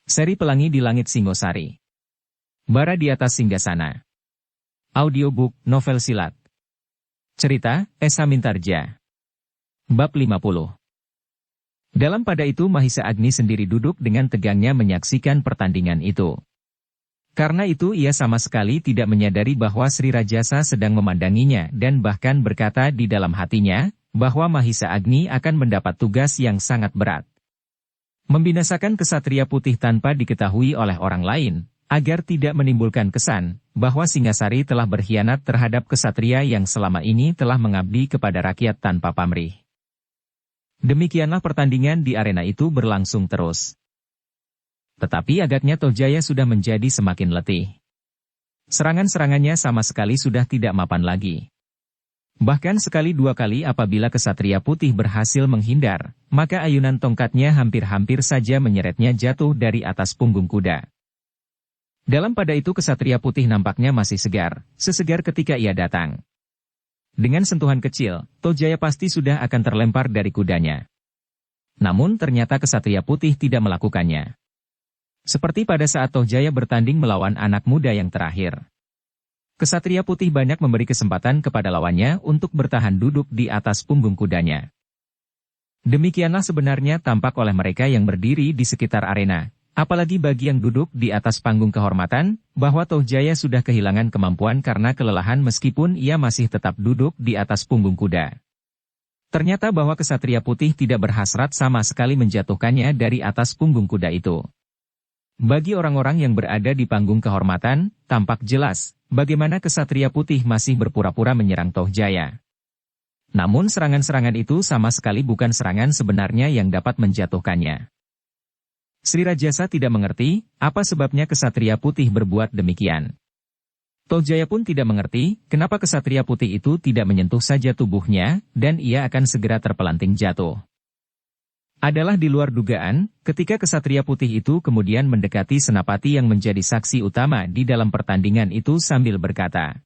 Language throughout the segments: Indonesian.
Seri Pelangi di Langit Singosari. Bara di Atas Singgasana. Audiobook, novel silat. Cerita, Esa Mintarja. Bab 50. Dalam pada itu Mahisa Agni sendiri duduk dengan tegangnya menyaksikan pertandingan itu. Karena itu ia sama sekali tidak menyadari bahwa Sri Rajasa sedang memandanginya dan bahkan berkata di dalam hatinya, bahwa Mahisa Agni akan mendapat tugas yang sangat berat. Membinasakan kesatria putih tanpa diketahui oleh orang lain, agar tidak menimbulkan kesan bahwa Singasari telah berkhianat terhadap kesatria yang selama ini telah mengabdi kepada rakyat tanpa pamrih. Demikianlah pertandingan di arena itu berlangsung terus. Tetapi agaknya Tohjaya sudah menjadi semakin letih. Serangan-serangannya sama sekali sudah tidak mapan lagi. Bahkan sekali dua kali apabila kesatria putih berhasil menghindar, maka ayunan tongkatnya hampir-hampir saja menyeretnya jatuh dari atas punggung kuda. Dalam pada itu kesatria putih nampaknya masih segar, sesegar ketika ia datang. Dengan sentuhan kecil, Tohjaya pasti sudah akan terlempar dari kudanya. Namun ternyata kesatria putih tidak melakukannya. Seperti pada saat Tohjaya bertanding melawan anak muda yang terakhir. Kesatria putih banyak memberi kesempatan kepada lawannya untuk bertahan duduk di atas punggung kudanya. Demikianlah sebenarnya tampak oleh mereka yang berdiri di sekitar arena, apalagi bagi yang duduk di atas panggung kehormatan, bahwa Tohjaya sudah kehilangan kemampuan karena kelelahan meskipun ia masih tetap duduk di atas punggung kuda. Ternyata bahwa kesatria putih tidak berhasrat sama sekali menjatuhkannya dari atas punggung kuda itu. Bagi orang-orang yang berada di panggung kehormatan, tampak jelas bagaimana kesatria putih masih berpura-pura menyerang Tohjaya. Namun serangan-serangan itu sama sekali bukan serangan sebenarnya yang dapat menjatuhkannya. Sri Rajasa tidak mengerti apa sebabnya kesatria putih berbuat demikian. Tohjaya pun tidak mengerti kenapa kesatria putih itu tidak menyentuh saja tubuhnya dan ia akan segera terpelanting jatuh. Adalah di luar dugaan, ketika kesatria putih itu kemudian mendekati senapati yang menjadi saksi utama di dalam pertandingan itu sambil berkata,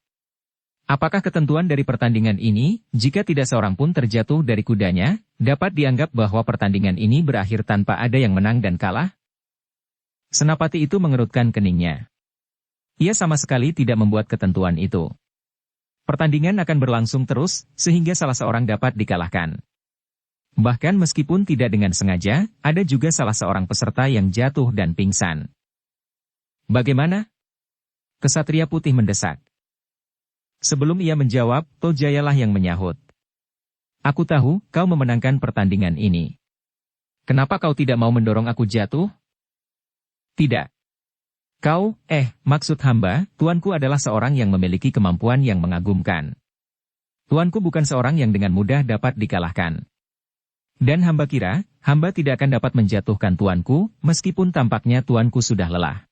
"Apakah ketentuan dari pertandingan ini, jika tidak seorang pun terjatuh dari kudanya, dapat dianggap bahwa pertandingan ini berakhir tanpa ada yang menang dan kalah?" Senapati itu mengerutkan keningnya. Ia sama sekali tidak membuat ketentuan itu. Pertandingan akan berlangsung terus, sehingga salah seorang dapat dikalahkan. Bahkan meskipun tidak dengan sengaja, ada juga salah seorang peserta yang jatuh dan pingsan. Bagaimana? Kesatria putih mendesak. Sebelum ia menjawab, Tohjayalah yang menyahut. "Aku tahu, kau memenangkan pertandingan ini. Kenapa kau tidak mau mendorong aku jatuh?" "Tidak. Kau, maksud hamba, tuanku adalah seorang yang memiliki kemampuan yang mengagumkan. Tuanku bukan seorang yang dengan mudah dapat dikalahkan. Dan hamba kira, hamba tidak akan dapat menjatuhkan tuanku, meskipun tampaknya tuanku sudah lelah.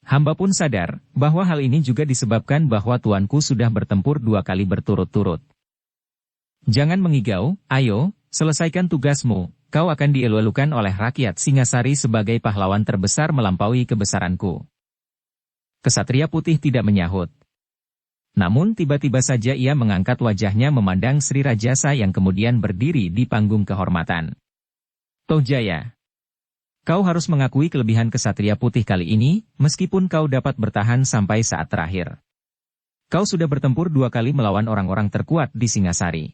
Hamba pun sadar, bahwa hal ini juga disebabkan bahwa tuanku sudah bertempur 2 kali berturut-turut. Jangan mengigau, ayo, selesaikan tugasmu, kau akan dielu-elukan oleh rakyat Singasari sebagai pahlawan terbesar melampaui kebesaranku." Kesatria putih tidak menyahut. Namun tiba-tiba saja ia mengangkat wajahnya memandang Sri Rajasa yang kemudian berdiri di panggung kehormatan. "Tohjaya, kau harus mengakui kelebihan kesatria putih kali ini, meskipun kau dapat bertahan sampai saat terakhir. Kau sudah bertempur 2 kali melawan orang-orang terkuat di Singasari.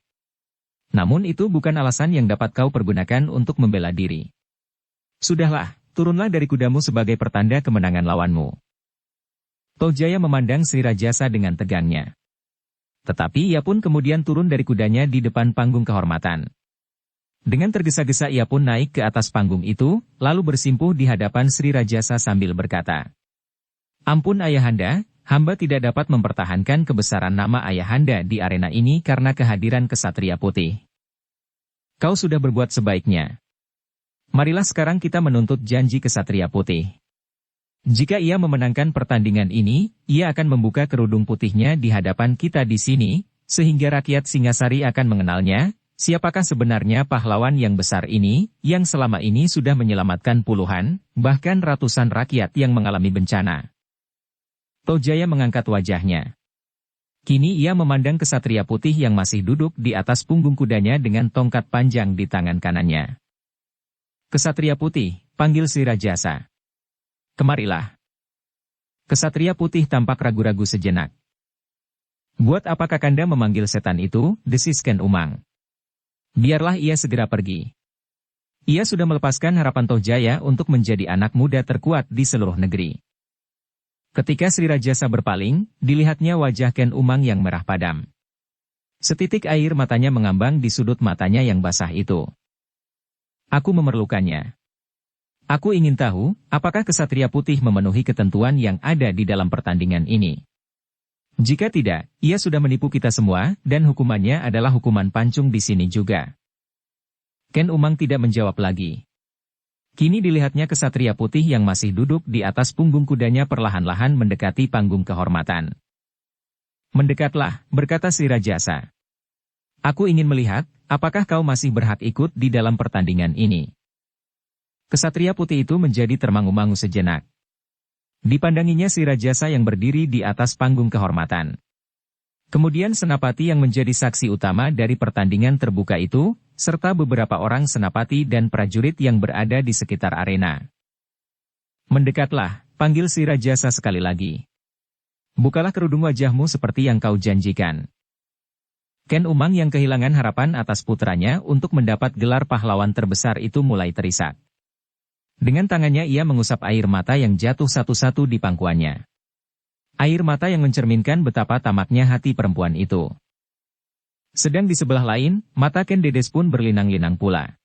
Namun itu bukan alasan yang dapat kau pergunakan untuk membela diri. Sudahlah, turunlah dari kudamu sebagai pertanda kemenangan lawanmu." Tohjaya memandang Sri Rajasa dengan tegangnya. Tetapi ia pun kemudian turun dari kudanya di depan panggung kehormatan. Dengan tergesa-gesa ia pun naik ke atas panggung itu, lalu bersimpuh di hadapan Sri Rajasa sambil berkata, "Ampun Ayahanda, hamba tidak dapat mempertahankan kebesaran nama Ayahanda di arena ini karena kehadiran kesatria putih. Kau sudah berbuat sebaiknya. Marilah sekarang kita menuntut janji kesatria putih. Jika ia memenangkan pertandingan ini, ia akan membuka kerudung putihnya di hadapan kita di sini, sehingga rakyat Singasari akan mengenalnya, siapakah sebenarnya pahlawan yang besar ini, yang selama ini sudah menyelamatkan puluhan, bahkan ratusan rakyat yang mengalami bencana." Tohjaya mengangkat wajahnya. Kini ia memandang kesatria putih yang masih duduk di atas punggung kudanya dengan tongkat panjang di tangan kanannya. "Kesatria putih," panggil Sri Rajasa. Kemarilah. Kesatria putih tampak ragu-ragu sejenak. Buat apa Kakanda memanggil setan itu, desis Ken Umang. Biarlah ia segera pergi. Ia sudah melepaskan harapan Tohjaya untuk menjadi anak muda terkuat di seluruh negeri. Ketika Sri Rajasa berpaling, dilihatnya wajah Ken Umang yang merah padam. Setitik air matanya mengambang di sudut matanya yang basah itu. Aku memerlukannya. Aku ingin tahu, apakah kesatria putih memenuhi ketentuan yang ada di dalam pertandingan ini. Jika tidak, ia sudah menipu kita semua, dan hukumannya adalah hukuman pancung di sini juga. Ken Umang tidak menjawab lagi. Kini dilihatnya kesatria putih yang masih duduk di atas punggung kudanya perlahan-lahan mendekati panggung kehormatan. Mendekatlah, berkata Sri Rajasa. Aku ingin melihat, apakah kau masih berhak ikut di dalam pertandingan ini. Kesatria putih itu menjadi termangu-mangu sejenak. Dipandanginya Sri Rajasa yang berdiri di atas panggung kehormatan. Kemudian Senapati yang menjadi saksi utama dari pertandingan terbuka itu, serta beberapa orang senapati dan prajurit yang berada di sekitar arena. Mendekatlah, panggil Sri Rajasa sekali lagi. Bukalah kerudung wajahmu seperti yang kau janjikan. Ken Umang yang kehilangan harapan atas putranya untuk mendapat gelar pahlawan terbesar itu mulai terisak. Dengan tangannya ia mengusap air mata yang jatuh satu-satu di pangkuannya. Air mata yang mencerminkan betapa tamaknya hati perempuan itu. Sedang di sebelah lain, mata Ken Dedes pun berlinang-linang pula.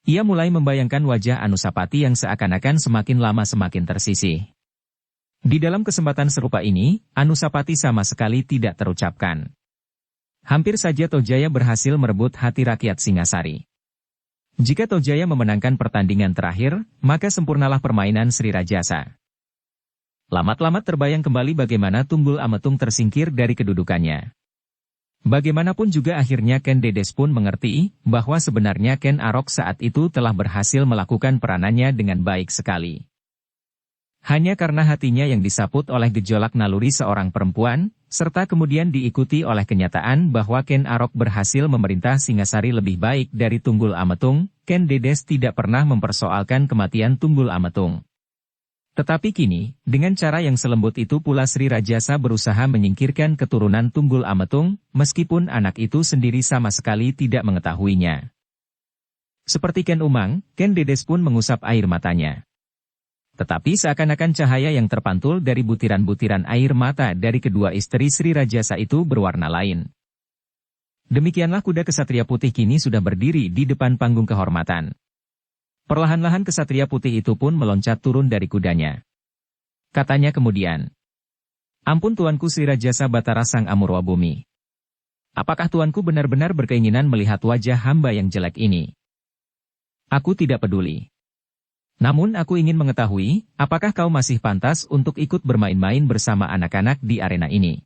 Ia mulai membayangkan wajah Anusapati yang seakan-akan semakin lama semakin tersisih. Di dalam kesempatan serupa ini, Anusapati sama sekali tidak terucapkan. Hampir saja Tohjaya berhasil merebut hati rakyat Singasari. Jika Tohjaya memenangkan pertandingan terakhir, maka sempurnalah permainan Sri Rajasa. Lamat-lamat terbayang kembali bagaimana Tunggul Ametung tersingkir dari kedudukannya. Bagaimanapun juga akhirnya Ken Dedes pun mengerti bahwa sebenarnya Ken Arok saat itu telah berhasil melakukan peranannya dengan baik sekali. Hanya karena hatinya yang disaput oleh gejolak naluri seorang perempuan, serta kemudian diikuti oleh kenyataan bahwa Ken Arok berhasil memerintah Singasari lebih baik dari Tunggul Ametung, Ken Dedes tidak pernah mempersoalkan kematian Tunggul Ametung. Tetapi kini, dengan cara yang selembut itu pula Sri Rajasa berusaha menyingkirkan keturunan Tunggul Ametung, meskipun anak itu sendiri sama sekali tidak mengetahuinya. Seperti Ken Umang, Ken Dedes pun mengusap air matanya. Tetapi seakan-akan cahaya yang terpantul dari butiran-butiran air mata dari kedua istri Sri Rajasa itu berwarna lain. Demikianlah kuda kesatria putih kini sudah berdiri di depan panggung kehormatan. Perlahan-lahan kesatria putih itu pun meloncat turun dari kudanya. Katanya kemudian, "Ampun tuanku Sri Rajasa Batara Sang Amurwa Bumi. Apakah tuanku benar-benar berkeinginan melihat wajah hamba yang jelek ini? Aku tidak peduli. Namun aku ingin mengetahui, apakah kau masih pantas untuk ikut bermain-main bersama anak-anak di arena ini?"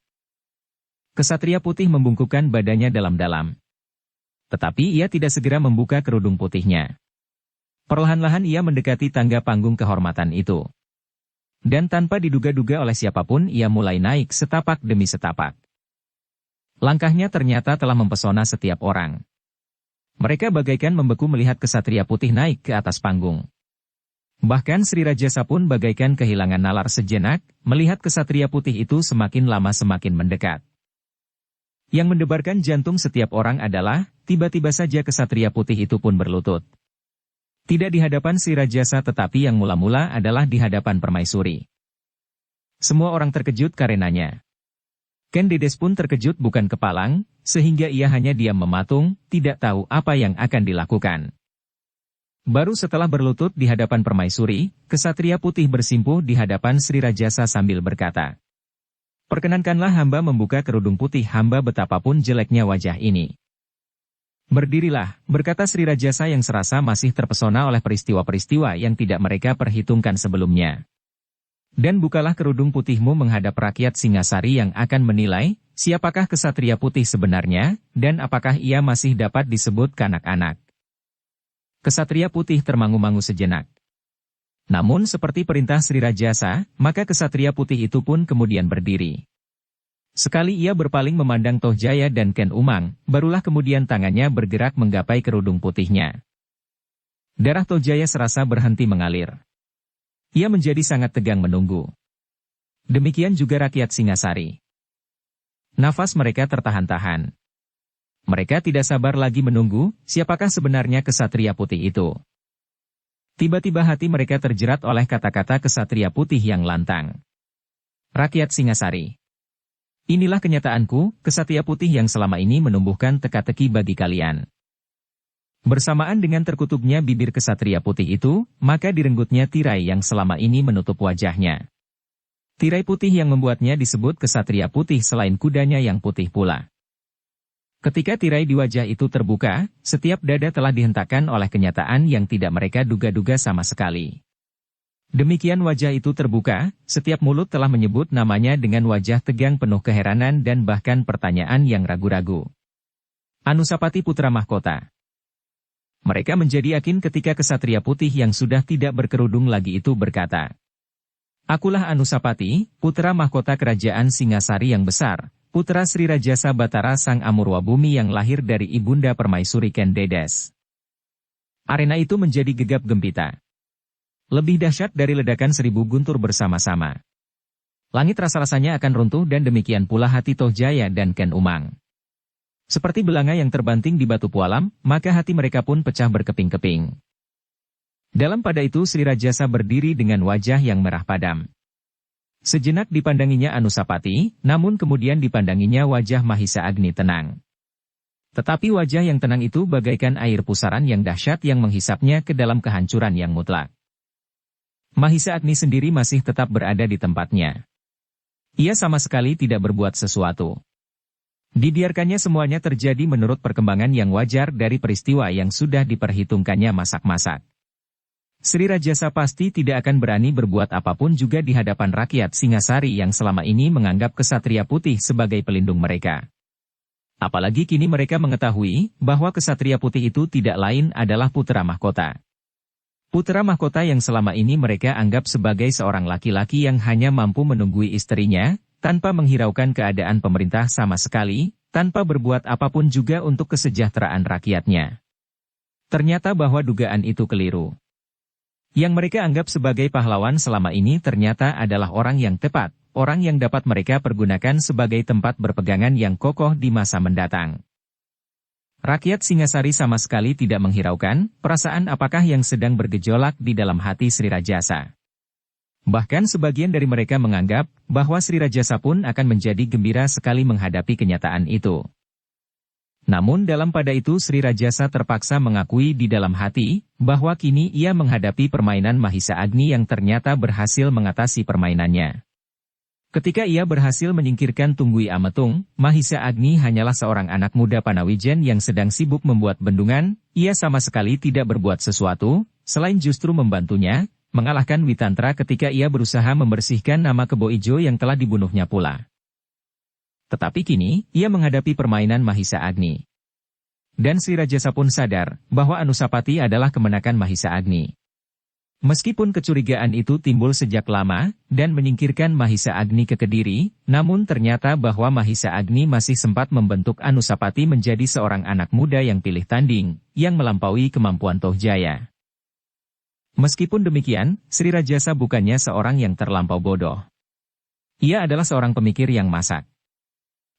Kesatria putih membungkukkan badannya dalam-dalam. Tetapi ia tidak segera membuka kerudung putihnya. Perlahan-lahan ia mendekati tangga panggung kehormatan itu. Dan tanpa diduga-duga oleh siapapun ia mulai naik setapak demi setapak. Langkahnya ternyata telah mempesona setiap orang. Mereka bagaikan membeku melihat kesatria putih naik ke atas panggung. Bahkan Sri Rajasa pun bagaikan kehilangan nalar sejenak, melihat kesatria putih itu semakin lama semakin mendekat. Yang mendebarkan jantung setiap orang adalah, tiba-tiba saja kesatria putih itu pun berlutut. Tidak di hadapan Sri Rajasa tetapi yang mula-mula adalah di hadapan Permaisuri. Semua orang terkejut karenanya. Ken Dedes pun terkejut bukan kepalang, sehingga ia hanya diam mematung, tidak tahu apa yang akan dilakukan. Baru setelah berlutut di hadapan Permaisuri, kesatria putih bersimpuh di hadapan Sri Rajasa sambil berkata, "Perkenankanlah hamba membuka kerudung putih hamba betapapun jeleknya wajah ini." "Berdirilah," berkata Sri Rajasa yang serasa masih terpesona oleh peristiwa-peristiwa yang tidak mereka perhitungkan sebelumnya. "Dan bukalah kerudung putihmu menghadap rakyat Singasari yang akan menilai, siapakah kesatria putih sebenarnya, dan apakah ia masih dapat disebut kanak-anak." Kesatria putih termangu-mangu sejenak. Namun seperti perintah Sri Rajasa, maka kesatria putih itu pun kemudian berdiri. Sekali ia berpaling memandang Tohjaya dan Ken Umang, barulah kemudian tangannya bergerak menggapai kerudung putihnya. Darah Tohjaya serasa berhenti mengalir. Ia menjadi sangat tegang menunggu. Demikian juga rakyat Singasari. Nafas mereka tertahan-tahan. Mereka tidak sabar lagi menunggu, siapakah sebenarnya kesatria putih itu. Tiba-tiba hati mereka terjerat oleh kata-kata kesatria putih yang lantang. Rakyat Singasari. Inilah kenyataanku, kesatria putih yang selama ini menumbuhkan teka-teki bagi kalian. Bersamaan dengan terkutupnya bibir kesatria putih itu, maka direnggutnya tirai yang selama ini menutup wajahnya. Tirai putih yang membuatnya disebut kesatria putih selain kudanya yang putih pula. Ketika tirai di wajah itu terbuka, setiap dada telah dihentakkan oleh kenyataan yang tidak mereka duga-duga sama sekali. Demikian wajah itu terbuka, setiap mulut telah menyebut namanya dengan wajah tegang penuh keheranan dan bahkan pertanyaan yang ragu-ragu. Anusapati putra mahkota. Mereka menjadi yakin ketika kesatria putih yang sudah tidak berkerudung lagi itu berkata, "Akulah Anusapati, putra mahkota kerajaan Singasari yang besar, putra Sri Rajasa Batara Sang Amurwa Bumi yang lahir dari Ibunda Permaisuri Ken Dedes." Arena itu menjadi gegap gempita. Lebih dahsyat dari ledakan 1000 guntur bersama-sama. Langit rasa-rasanya akan runtuh dan demikian pula hati Tohjaya dan Ken Umang. Seperti belanga yang terbanting di batu pualam, maka hati mereka pun pecah berkeping-keping. Dalam pada itu Sri Rajasa berdiri dengan wajah yang merah padam. Sejenak dipandanginya Anusapati, namun kemudian dipandanginya wajah Mahisa Agni tenang. Tetapi wajah yang tenang itu bagaikan air pusaran yang dahsyat yang menghisapnya ke dalam kehancuran yang mutlak. Mahisa Agni sendiri masih tetap berada di tempatnya. Ia sama sekali tidak berbuat sesuatu. Dibiarkannya semuanya terjadi menurut perkembangan yang wajar dari peristiwa yang sudah diperhitungkannya masak-masak. Sri Rajasa pasti tidak akan berani berbuat apapun juga di hadapan rakyat Singasari yang selama ini menganggap kesatria putih sebagai pelindung mereka. Apalagi kini mereka mengetahui bahwa kesatria putih itu tidak lain adalah putra mahkota. Putra mahkota yang selama ini mereka anggap sebagai seorang laki-laki yang hanya mampu menunggui istrinya, tanpa menghiraukan keadaan pemerintah sama sekali, tanpa berbuat apapun juga untuk kesejahteraan rakyatnya. Ternyata bahwa dugaan itu keliru. Yang mereka anggap sebagai pahlawan selama ini ternyata adalah orang yang tepat, orang yang dapat mereka pergunakan sebagai tempat berpegangan yang kokoh di masa mendatang. Rakyat Singasari sama sekali tidak menghiraukan perasaan apakah yang sedang bergejolak di dalam hati Sri Rajasa. Bahkan sebagian dari mereka menganggap bahwa Sri Rajasa pun akan menjadi gembira sekali menghadapi kenyataan itu. Namun dalam pada itu Sri Rajasa terpaksa mengakui di dalam hati bahwa kini ia menghadapi permainan Mahisa Agni yang ternyata berhasil mengatasi permainannya. Ketika ia berhasil menyingkirkan Tunggui Ametung, Mahisa Agni hanyalah seorang anak muda Panawijen yang sedang sibuk membuat bendungan, ia sama sekali tidak berbuat sesuatu, selain justru membantunya, mengalahkan Witantra ketika ia berusaha membersihkan nama Kebo Ijo yang telah dibunuhnya pula. Tetapi kini, ia menghadapi permainan Mahisa Agni. Dan Sri Rajasa pun sadar bahwa Anusapati adalah kemenakan Mahisa Agni. Meskipun kecurigaan itu timbul sejak lama, dan menyingkirkan Mahisa Agni ke Kediri, namun ternyata bahwa Mahisa Agni masih sempat membentuk Anusapati menjadi seorang anak muda yang pilih tanding, yang melampaui kemampuan Tohjaya. Meskipun demikian, Sri Rajasa bukannya seorang yang terlampau bodoh. Ia adalah seorang pemikir yang masak.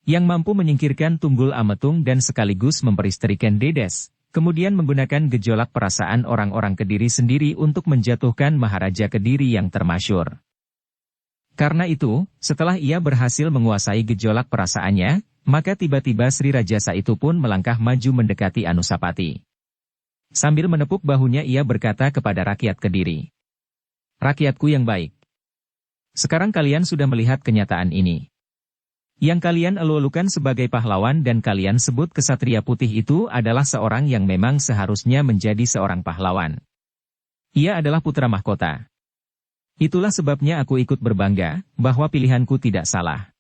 Yang mampu menyingkirkan Tunggul Ametung dan sekaligus memperistrikan Dedes. Kemudian menggunakan gejolak perasaan orang-orang Kediri sendiri untuk menjatuhkan Maharaja Kediri yang termasyur. Karena itu, setelah ia berhasil menguasai gejolak perasaannya, maka tiba-tiba Sri Rajasa itu pun melangkah maju mendekati Anusapati. Sambil menepuk bahunya ia berkata kepada rakyat Kediri. "Rakyatku yang baik. Sekarang kalian sudah melihat kenyataan ini. Yang kalian elu-elukan sebagai pahlawan dan kalian sebut kesatria putih itu adalah seorang yang memang seharusnya menjadi seorang pahlawan. Ia adalah putra mahkota. Itulah sebabnya aku ikut berbangga, bahwa pilihanku tidak salah.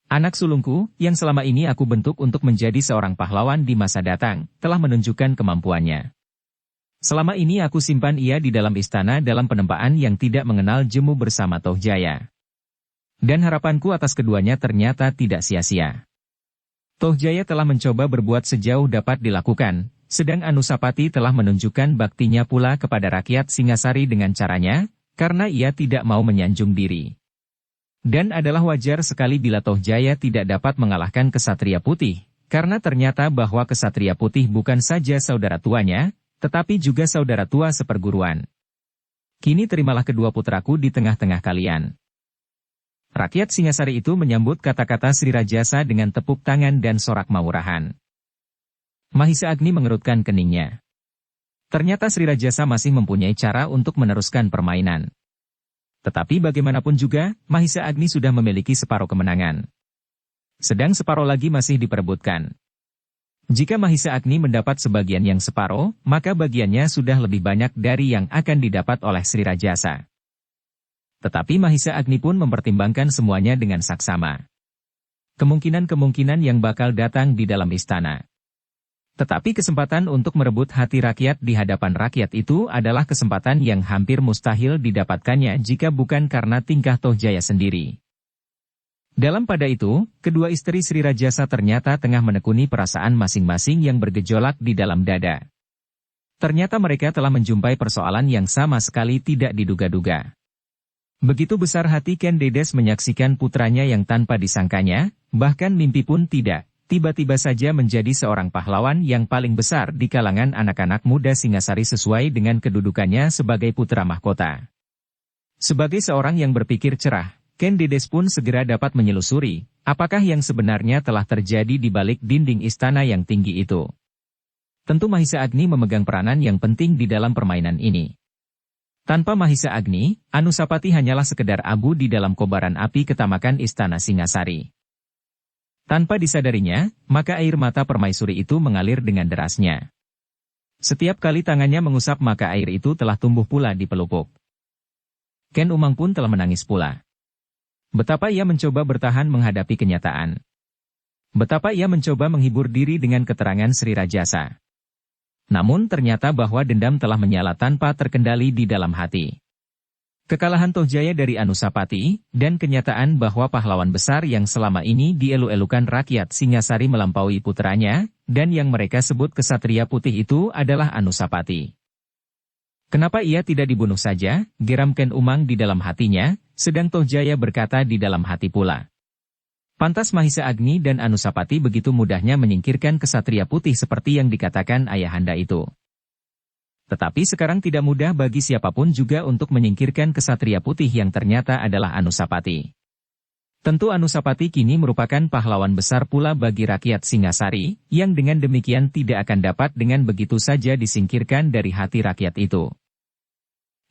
Anak sulungku, yang selama ini aku bentuk untuk menjadi seorang pahlawan di masa datang, telah menunjukkan kemampuannya. Selama ini aku simpan ia di dalam istana dalam penempaan yang tidak mengenal jemu bersama Tohjaya. Dan harapanku atas keduanya ternyata tidak sia-sia. Tohjaya telah mencoba berbuat sejauh dapat dilakukan, sedang Anusapati telah menunjukkan baktinya pula kepada rakyat Singasari dengan caranya, karena ia tidak mau menyanjung diri. Dan adalah wajar sekali bila Tohjaya tidak dapat mengalahkan Kesatria Putih, karena ternyata bahwa Kesatria Putih bukan saja saudara tuanya, tetapi juga saudara tua seperguruan. Kini terimalah kedua putraku di tengah-tengah kalian. Rakyat Singasari itu menyambut kata-kata Sri Rajasa dengan tepuk tangan dan sorak mawurahan. Mahisa Agni mengerutkan keningnya. Ternyata Sri Rajasa masih mempunyai cara untuk meneruskan permainan. Tetapi bagaimanapun juga, Mahisa Agni sudah memiliki separuh kemenangan. Sedang separuh lagi masih diperebutkan. Jika Mahisa Agni mendapat sebagian yang separuh, maka bagiannya sudah lebih banyak dari yang akan didapat oleh Sri Rajasa. Tetapi Mahisa Agni pun mempertimbangkan semuanya dengan saksama. Kemungkinan-kemungkinan yang bakal datang di dalam istana. Tetapi kesempatan untuk merebut hati rakyat di hadapan rakyat itu adalah kesempatan yang hampir mustahil didapatkannya jika bukan karena tingkah Tohjaya sendiri. Dalam pada itu, kedua istri Sri Rajasa ternyata tengah menekuni perasaan masing-masing yang bergejolak di dalam dada. Ternyata mereka telah menjumpai persoalan yang sama sekali tidak diduga-duga. Begitu besar hati Ken Dedes menyaksikan putranya yang tanpa disangkanya, bahkan mimpi pun tidak, tiba-tiba saja menjadi seorang pahlawan yang paling besar di kalangan anak-anak muda Singasari sesuai dengan kedudukannya sebagai putra mahkota. Sebagai seorang yang berpikir cerah, Ken Dedes pun segera dapat menyelusuri, apakah yang sebenarnya telah terjadi di balik dinding istana yang tinggi itu. Tentu Mahisa Agni memegang peranan yang penting di dalam permainan ini. Tanpa Mahisa Agni, Anusapati hanyalah sekedar abu di dalam kobaran api ketamakan istana Singasari. Tanpa disadarinya, maka air mata permaisuri itu mengalir dengan derasnya. Setiap kali tangannya mengusap maka air itu telah tumbuh pula di pelupuk. Ken Umang pun telah menangis pula. Betapa ia mencoba bertahan menghadapi kenyataan. Betapa ia mencoba menghibur diri dengan keterangan Sri Rajasa. Namun ternyata bahwa dendam telah menyala tanpa terkendali di dalam hati. Kekalahan Tohjaya dari Anusapati, dan kenyataan bahwa pahlawan besar yang selama ini dielu-elukan rakyat Singasari melampaui putranya, dan yang mereka sebut Kesatria Putih itu adalah Anusapati. Kenapa ia tidak dibunuh saja, geram Ken Umang di dalam hatinya, sedang Tohjaya berkata di dalam hati pula. Pantas Mahisa Agni dan Anusapati begitu mudahnya menyingkirkan Kesatria Putih seperti yang dikatakan ayahanda itu. Tetapi sekarang tidak mudah bagi siapapun juga untuk menyingkirkan Kesatria Putih yang ternyata adalah Anusapati. Tentu Anusapati kini merupakan pahlawan besar pula bagi rakyat Singasari, yang dengan demikian tidak akan dapat dengan begitu saja disingkirkan dari hati rakyat itu.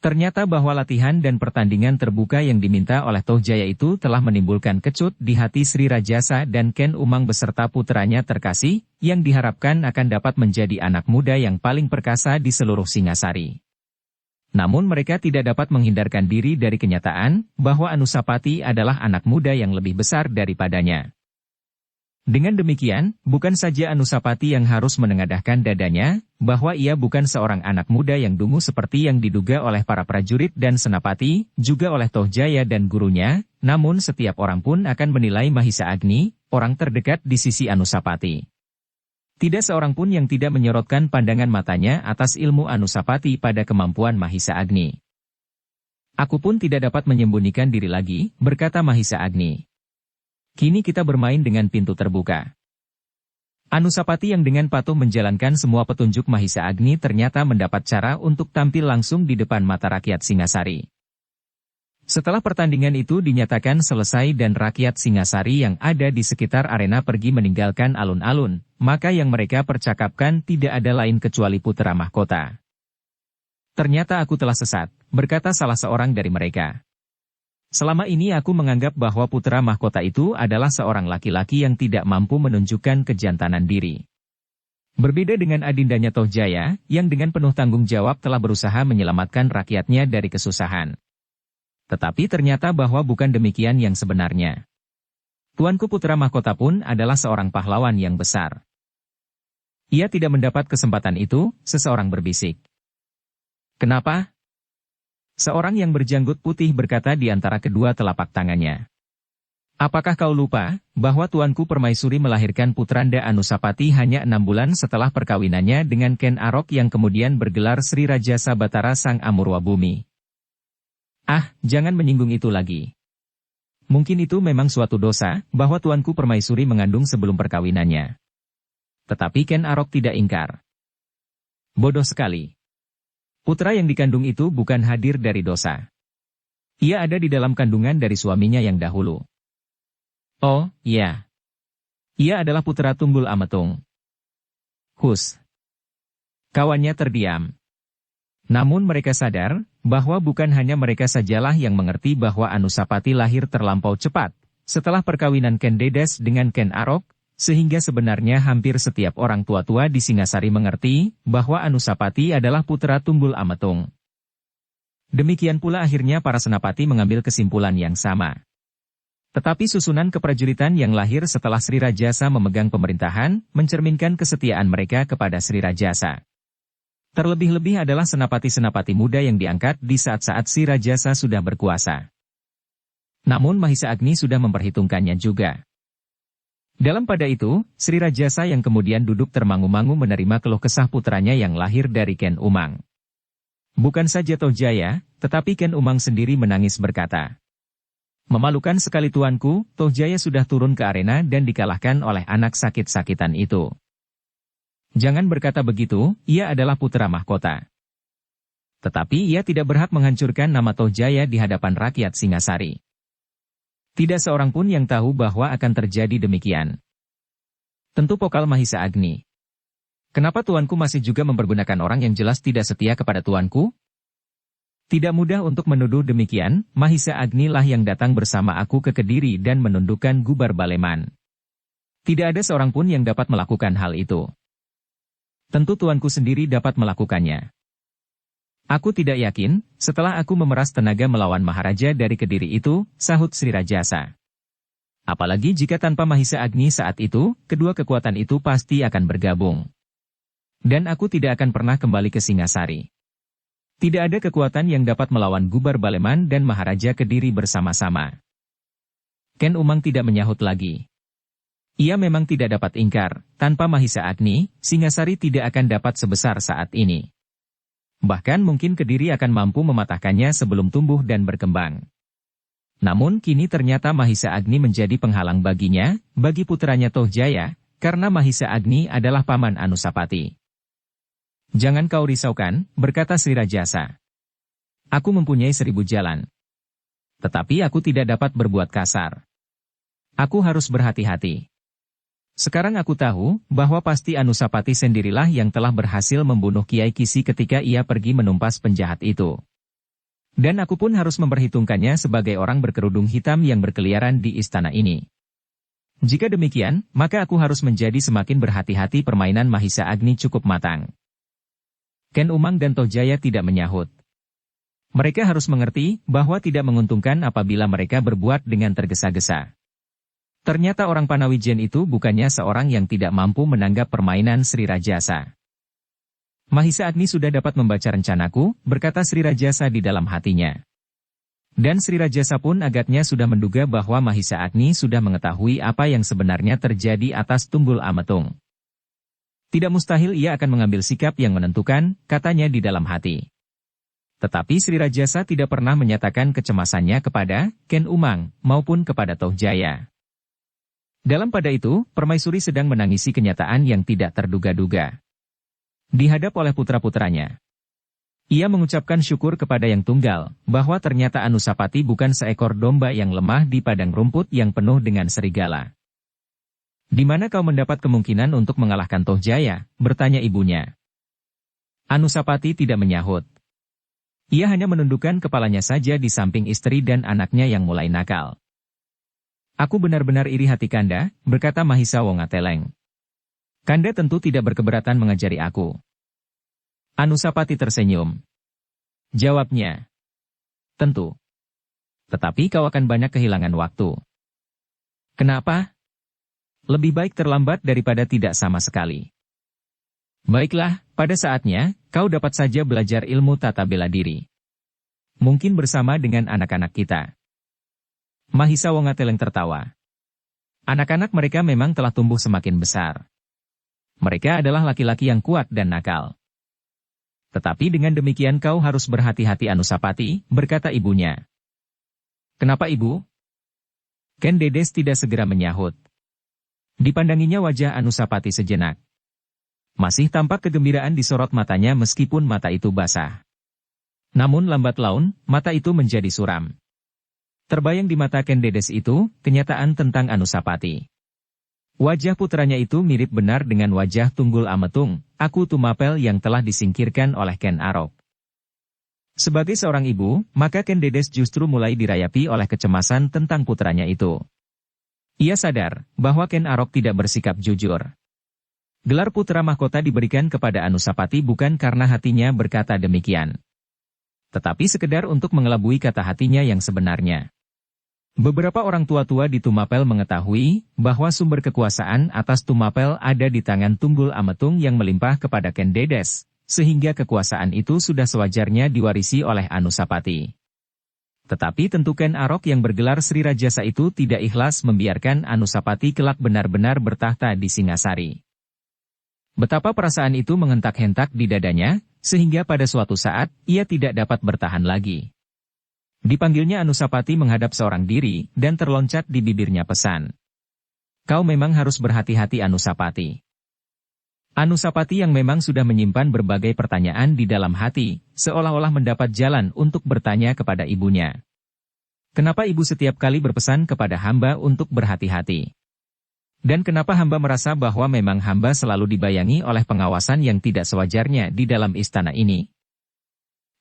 Ternyata bahwa latihan dan pertandingan terbuka yang diminta oleh Tohjaya itu telah menimbulkan kecut di hati Sri Rajasa dan Ken Umang beserta putranya terkasih, yang diharapkan akan dapat menjadi anak muda yang paling perkasa di seluruh Singasari. Namun mereka tidak dapat menghindarkan diri dari kenyataan, bahwa Anusapati adalah anak muda yang lebih besar daripadanya. Dengan demikian, bukan saja Anusapati yang harus menengadahkan dadanya, bahwa ia bukan seorang anak muda yang dungu seperti yang diduga oleh para prajurit dan senapati, juga oleh Tohjaya dan gurunya, namun setiap orang pun akan menilai Mahisa Agni, orang terdekat di sisi Anusapati. Tidak seorang pun yang tidak menyorotkan pandangan matanya atas ilmu Anusapati pada kemampuan Mahisa Agni. Aku pun tidak dapat menyembunyikan diri lagi, berkata Mahisa Agni. Kini kita bermain dengan pintu terbuka. Anusapati yang dengan patuh menjalankan semua petunjuk Mahisa Agni ternyata mendapat cara untuk tampil langsung di depan mata rakyat Singasari. Setelah pertandingan itu dinyatakan selesai dan rakyat Singasari yang ada di sekitar arena pergi meninggalkan alun-alun, maka yang mereka percakapkan tidak ada lain kecuali putra mahkota. Ternyata aku telah sesat, berkata salah seorang dari mereka. Selama ini aku menganggap bahwa putra mahkota itu adalah seorang laki-laki yang tidak mampu menunjukkan kejantanan diri. Berbeda dengan adindanya Tohjaya, yang dengan penuh tanggung jawab telah berusaha menyelamatkan rakyatnya dari kesusahan. Tetapi ternyata bahwa bukan demikian yang sebenarnya. Tuanku putra mahkota pun adalah seorang pahlawan yang besar. Ia tidak mendapat kesempatan itu, seseorang berbisik. Kenapa? Seorang yang berjanggut putih berkata di antara kedua telapak tangannya. Apakah kau lupa, bahwa tuanku Permaisuri melahirkan putranda Anusapati hanya 6 bulan setelah perkawinannya dengan Ken Arok yang kemudian bergelar Sri Raja Sabatara Sang Amurwa Bumi? Ah, jangan menyinggung itu lagi. Mungkin itu memang suatu dosa, bahwa Tuanku Permaisuri mengandung sebelum perkawinannya. Tetapi Ken Arok tidak ingkar. Bodoh sekali. Putra yang dikandung itu bukan hadir dari dosa. Ia ada di dalam kandungan dari suaminya yang dahulu. Oh, iya. Ia adalah putra Tunggul Ametung. Hus. Kawannya terdiam. Namun mereka sadar, bahwa bukan hanya mereka sajalah yang mengerti bahwa Anusapati lahir terlampau cepat, setelah perkawinan Ken Dedes dengan Ken Arok, sehingga sebenarnya hampir setiap orang tua-tua di Singasari mengerti, bahwa Anusapati adalah putra Tunggul Ametung. Demikian pula akhirnya para senapati mengambil kesimpulan yang sama. Tetapi susunan keprajuritan yang lahir setelah Sri Rajasa memegang pemerintahan, mencerminkan kesetiaan mereka kepada Sri Rajasa. Terlebih-lebih adalah senapati-senapati muda yang diangkat di saat-saat Sri Rajasa sudah berkuasa. Namun Mahisa Agni sudah memperhitungkannya juga. Dalam pada itu, Sri Rajasa yang kemudian duduk termangu-mangu menerima keluh kesah putranya yang lahir dari Ken Umang. Bukan saja Tohjaya, tetapi Ken Umang sendiri menangis berkata, "Memalukan sekali tuanku, Tohjaya sudah turun ke arena dan dikalahkan oleh anak sakit-sakitan itu. Jangan berkata begitu, ia adalah putra mahkota. Tetapi ia tidak berhak menghancurkan nama Tohjaya di hadapan rakyat Singasari." Tidak seorang pun yang tahu bahwa akan terjadi demikian. Tentu pokal Mahisa Agni. Kenapa tuanku masih juga mempergunakan orang yang jelas tidak setia kepada tuanku? Tidak mudah untuk menuduh demikian, Mahisa Agni lah yang datang bersama aku ke Kediri dan menundukkan Gubar Baleman. Tidak ada seorang pun yang dapat melakukan hal itu. Tentu tuanku sendiri dapat melakukannya. Aku tidak yakin, setelah aku memeras tenaga melawan Maharaja dari Kediri itu, sahut Sri Rajasa. Apalagi jika tanpa Mahisa Agni saat itu, kedua kekuatan itu pasti akan bergabung. Dan aku tidak akan pernah kembali ke Singasari. Tidak ada kekuatan yang dapat melawan Gubar Baleman dan Maharaja Kediri bersama-sama. Ken Umang tidak menyahut lagi. Ia memang tidak dapat ingkar, tanpa Mahisa Agni, Singasari tidak akan dapat sebesar saat ini. Bahkan mungkin Kediri akan mampu mematahkannya sebelum tumbuh dan berkembang. Namun kini ternyata Mahisa Agni menjadi penghalang baginya, bagi putranya Tohjaya, karena Mahisa Agni adalah paman Anusapati. Jangan kau risaukan, berkata Sri Rajasa. Aku mempunyai 1000 jalan. Tetapi aku tidak dapat berbuat kasar. Aku harus berhati-hati. Sekarang aku tahu, bahwa pasti Anusapati sendirilah yang telah berhasil membunuh Kiai Kisi ketika ia pergi menumpas penjahat itu. Dan aku pun harus memperhitungkannya sebagai orang berkerudung hitam yang berkeliaran di istana ini. Jika demikian, maka aku harus menjadi semakin berhati-hati. Permainan Mahisa Agni cukup matang. Ken Umang dan Tohjaya tidak menyahut. Mereka harus mengerti, bahwa tidak menguntungkan apabila mereka berbuat dengan tergesa-gesa. Ternyata orang Panawijen itu bukannya seorang yang tidak mampu menanggap permainan Sri Rajasa. Mahisa Agni sudah dapat membaca rencanaku, berkata Sri Rajasa di dalam hatinya. Dan Sri Rajasa pun agaknya sudah menduga bahwa Mahisa Agni sudah mengetahui apa yang sebenarnya terjadi atas Tunggul Ametung. Tidak mustahil ia akan mengambil sikap yang menentukan, katanya di dalam hati. Tetapi Sri Rajasa tidak pernah menyatakan kecemasannya kepada Ken Umang, maupun kepada Tohjaya. Dalam pada itu, Permaisuri sedang menangisi kenyataan yang tidak terduga-duga. Dihadap oleh putra-putranya. Ia mengucapkan syukur kepada Yang Tunggal, bahwa ternyata Anusapati bukan seekor domba yang lemah di padang rumput yang penuh dengan serigala. Di mana kau mendapat kemungkinan untuk mengalahkan Tohjaya? Bertanya ibunya. Anusapati tidak menyahut. Ia hanya menundukkan kepalanya saja di samping istri dan anaknya yang mulai nakal. Aku benar-benar iri hati Kanda, berkata Mahisa Wongateleng. Kanda tentu tidak berkeberatan mengajari aku. Anusapati tersenyum. Jawabnya. Tentu. Tetapi kau akan banyak kehilangan waktu. Kenapa? Lebih baik terlambat daripada tidak sama sekali. Baiklah, pada saatnya, kau dapat saja belajar ilmu tata bela diri. Mungkin bersama dengan anak-anak kita. Mahisa Wongateleng tertawa. Anak-anak mereka memang telah tumbuh semakin besar. Mereka adalah laki-laki yang kuat dan nakal. Tetapi dengan demikian kau harus berhati-hati Anusapati, berkata ibunya. Kenapa ibu? Ken Dedes tidak segera menyahut. Dipandanginya wajah Anusapati sejenak. Masih tampak kegembiraan di sorot matanya meskipun mata itu basah. Namun lambat laun, mata itu menjadi suram. Terbayang di mata Ken Dedes itu, kenyataan tentang Anusapati. Wajah putranya itu mirip benar dengan wajah Tunggul Ametung, Aku Tumapel yang telah disingkirkan oleh Ken Arok. Sebagai seorang ibu, maka Ken Dedes justru mulai dirayapi oleh kecemasan tentang putranya itu. Ia sadar bahwa Ken Arok tidak bersikap jujur. Gelar putra mahkota diberikan kepada Anusapati bukan karena hatinya berkata demikian, tetapi sekedar untuk mengelabui kata hatinya yang sebenarnya. Beberapa orang tua-tua di Tumapel mengetahui bahwa sumber kekuasaan atas Tumapel ada di tangan Tunggul Ametung yang melimpah kepada Ken Dedes, sehingga kekuasaan itu sudah sewajarnya diwarisi oleh Anusapati. Tetapi tentu Ken Arok yang bergelar Sri Rajasa itu tidak ikhlas membiarkan Anusapati kelak benar-benar bertahta di Singasari. Betapa perasaan itu menghentak-hentak di dadanya, sehingga pada suatu saat, ia tidak dapat bertahan lagi. Dipanggilnya Anusapati menghadap seorang diri, dan terloncat di bibirnya pesan. Kau memang harus berhati-hati Anusapati. Anusapati yang memang sudah menyimpan berbagai pertanyaan di dalam hati, seolah-olah mendapat jalan untuk bertanya kepada ibunya. Kenapa ibu setiap kali berpesan kepada hamba untuk berhati-hati? Dan kenapa hamba merasa bahwa memang hamba selalu dibayangi oleh pengawasan yang tidak sewajarnya di dalam istana ini?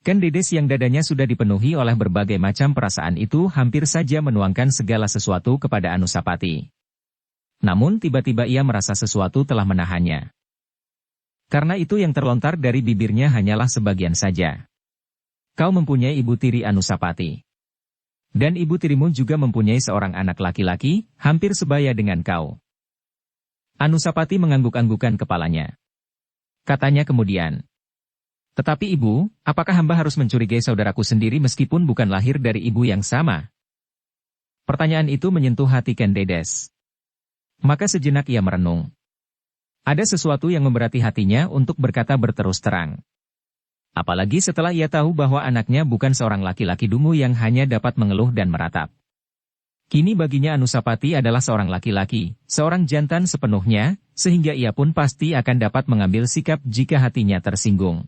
Ken Dedes yang dadanya sudah dipenuhi oleh berbagai macam perasaan itu hampir saja menuangkan segala sesuatu kepada Anusapati. Namun tiba-tiba ia merasa sesuatu telah menahannya. Karena itu yang terlontar dari bibirnya hanyalah sebagian saja. Kau mempunyai ibu tiri Anusapati. Dan ibu tirimu juga mempunyai seorang anak laki-laki, hampir sebaya dengan kau. Anusapati mengangguk-anggukan kepalanya. Katanya kemudian, tetapi ibu, apakah hamba harus mencurigai saudaraku sendiri meskipun bukan lahir dari ibu yang sama? Pertanyaan itu menyentuh hati Ken Dedes. Maka sejenak ia merenung. Ada sesuatu yang memberati hatinya untuk berkata berterus terang. Apalagi setelah ia tahu bahwa anaknya bukan seorang laki-laki dungu yang hanya dapat mengeluh dan meratap. Kini baginya Anusapati adalah seorang laki-laki, seorang jantan sepenuhnya, sehingga ia pun pasti akan dapat mengambil sikap jika hatinya tersinggung.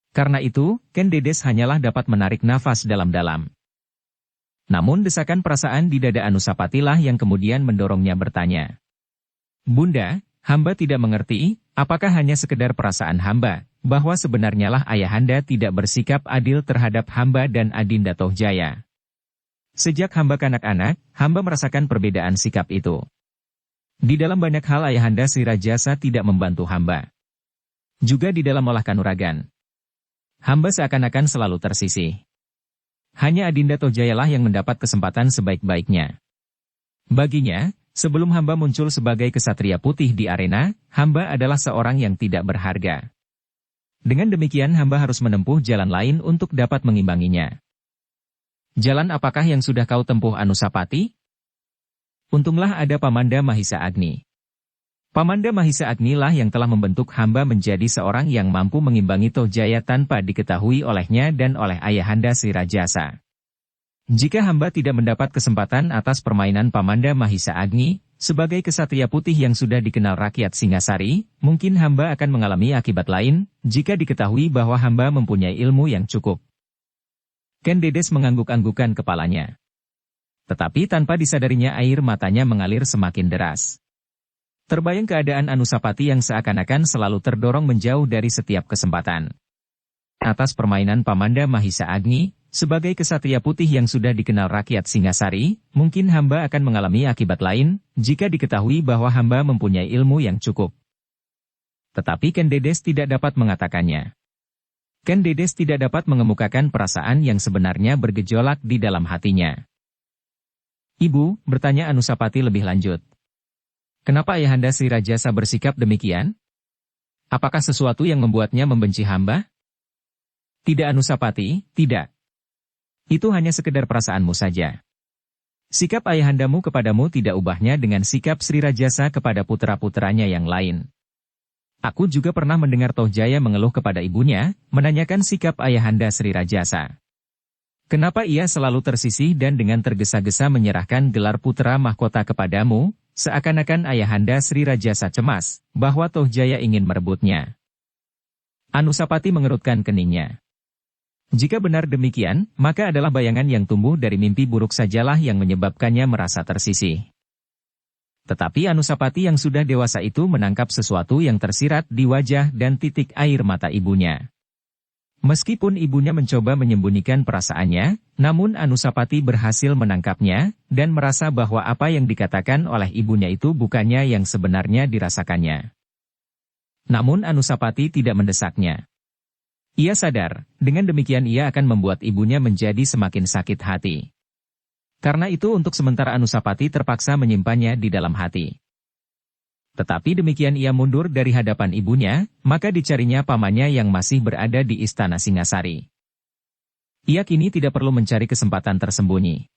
Karena itu, Ken Dedes hanyalah dapat menarik nafas dalam-dalam. Namun desakan perasaan di dada Anusapati lah yang kemudian mendorongnya bertanya. Bunda, hamba tidak mengerti, apakah hanya sekedar perasaan hamba, bahwa sebenarnya lah ayahanda tidak bersikap adil terhadap hamba dan Adinda Tohjaya. Sejak hamba kanak-kanak, hamba merasakan perbedaan sikap itu. Di dalam banyak hal ayahanda Sri Rajasa tidak membantu hamba. Juga di dalam olah kanuragan. Hamba seakan-akan selalu tersisih. Hanya Adinda Tohjaya lah yang mendapat kesempatan sebaik-baiknya. Baginya, sebelum hamba muncul sebagai kesatria putih di arena, hamba adalah seorang yang tidak berharga. Dengan demikian hamba harus menempuh jalan lain untuk dapat mengimbanginya. Jalan apakah yang sudah kau tempuh Anusapati? Untunglah ada Pamanda Mahisa Agni. Pamanda Mahisa Agni lah yang telah membentuk hamba menjadi seorang yang mampu mengimbangi Tohjaya tanpa diketahui olehnya dan oleh ayahanda Sri Rajasa. Jika hamba tidak mendapat kesempatan atas permainan Pamanda Mahisa Agni, sebagai kesatria putih yang sudah dikenal rakyat Singasari, mungkin hamba akan mengalami akibat lain, jika diketahui bahwa hamba mempunyai ilmu yang cukup. Ken Dedes mengangguk-anggukan kepalanya. Tetapi tanpa disadarinya air matanya mengalir semakin deras. Terbayang keadaan Anusapati yang seakan-akan selalu terdorong menjauh dari setiap kesempatan. Atas permainan Pamanda Mahisa Agni, sebagai kesatria putih yang sudah dikenal rakyat Singasari, mungkin hamba akan mengalami akibat lain, jika diketahui bahwa hamba mempunyai ilmu yang cukup. Tetapi Ken Dedes tidak dapat mengatakannya. Ken Dedes tidak dapat mengemukakan perasaan yang sebenarnya bergejolak di dalam hatinya. Ibu, bertanya Anusapati lebih lanjut. Kenapa ayahanda Sri Rajasa bersikap demikian? Apakah sesuatu yang membuatnya membenci hamba? Tidak Anusapati, tidak. Itu hanya sekedar perasaanmu saja. Sikap ayahandamu kepadamu tidak ubahnya dengan sikap Sri Rajasa kepada putra-putranya yang lain. Aku juga pernah mendengar Tohjaya mengeluh kepada ibunya, menanyakan sikap ayahanda Sri Rajasa. Kenapa ia selalu tersisih dan dengan tergesa-gesa menyerahkan gelar putra mahkota kepadamu, seakan-akan ayahanda Sri Rajasa cemas, bahwa Tohjaya ingin merebutnya. Anusapati mengerutkan keningnya. Jika benar demikian, maka adalah bayangan yang tumbuh dari mimpi buruk sajalah yang menyebabkannya merasa tersisih. Tetapi Anusapati yang sudah dewasa itu menangkap sesuatu yang tersirat di wajah dan titik air mata ibunya. Meskipun ibunya mencoba menyembunyikan perasaannya, namun Anusapati berhasil menangkapnya, dan merasa bahwa apa yang dikatakan oleh ibunya itu bukannya yang sebenarnya dirasakannya. Namun Anusapati tidak mendesaknya. Ia sadar, dengan demikian ia akan membuat ibunya menjadi semakin sakit hati. Karena itu untuk sementara Anusapati terpaksa menyimpannya di dalam hati. Tetapi demikian ia mundur dari hadapan ibunya, maka dicarinya pamannya yang masih berada di istana Singasari. Ia kini tidak perlu mencari kesempatan tersembunyi.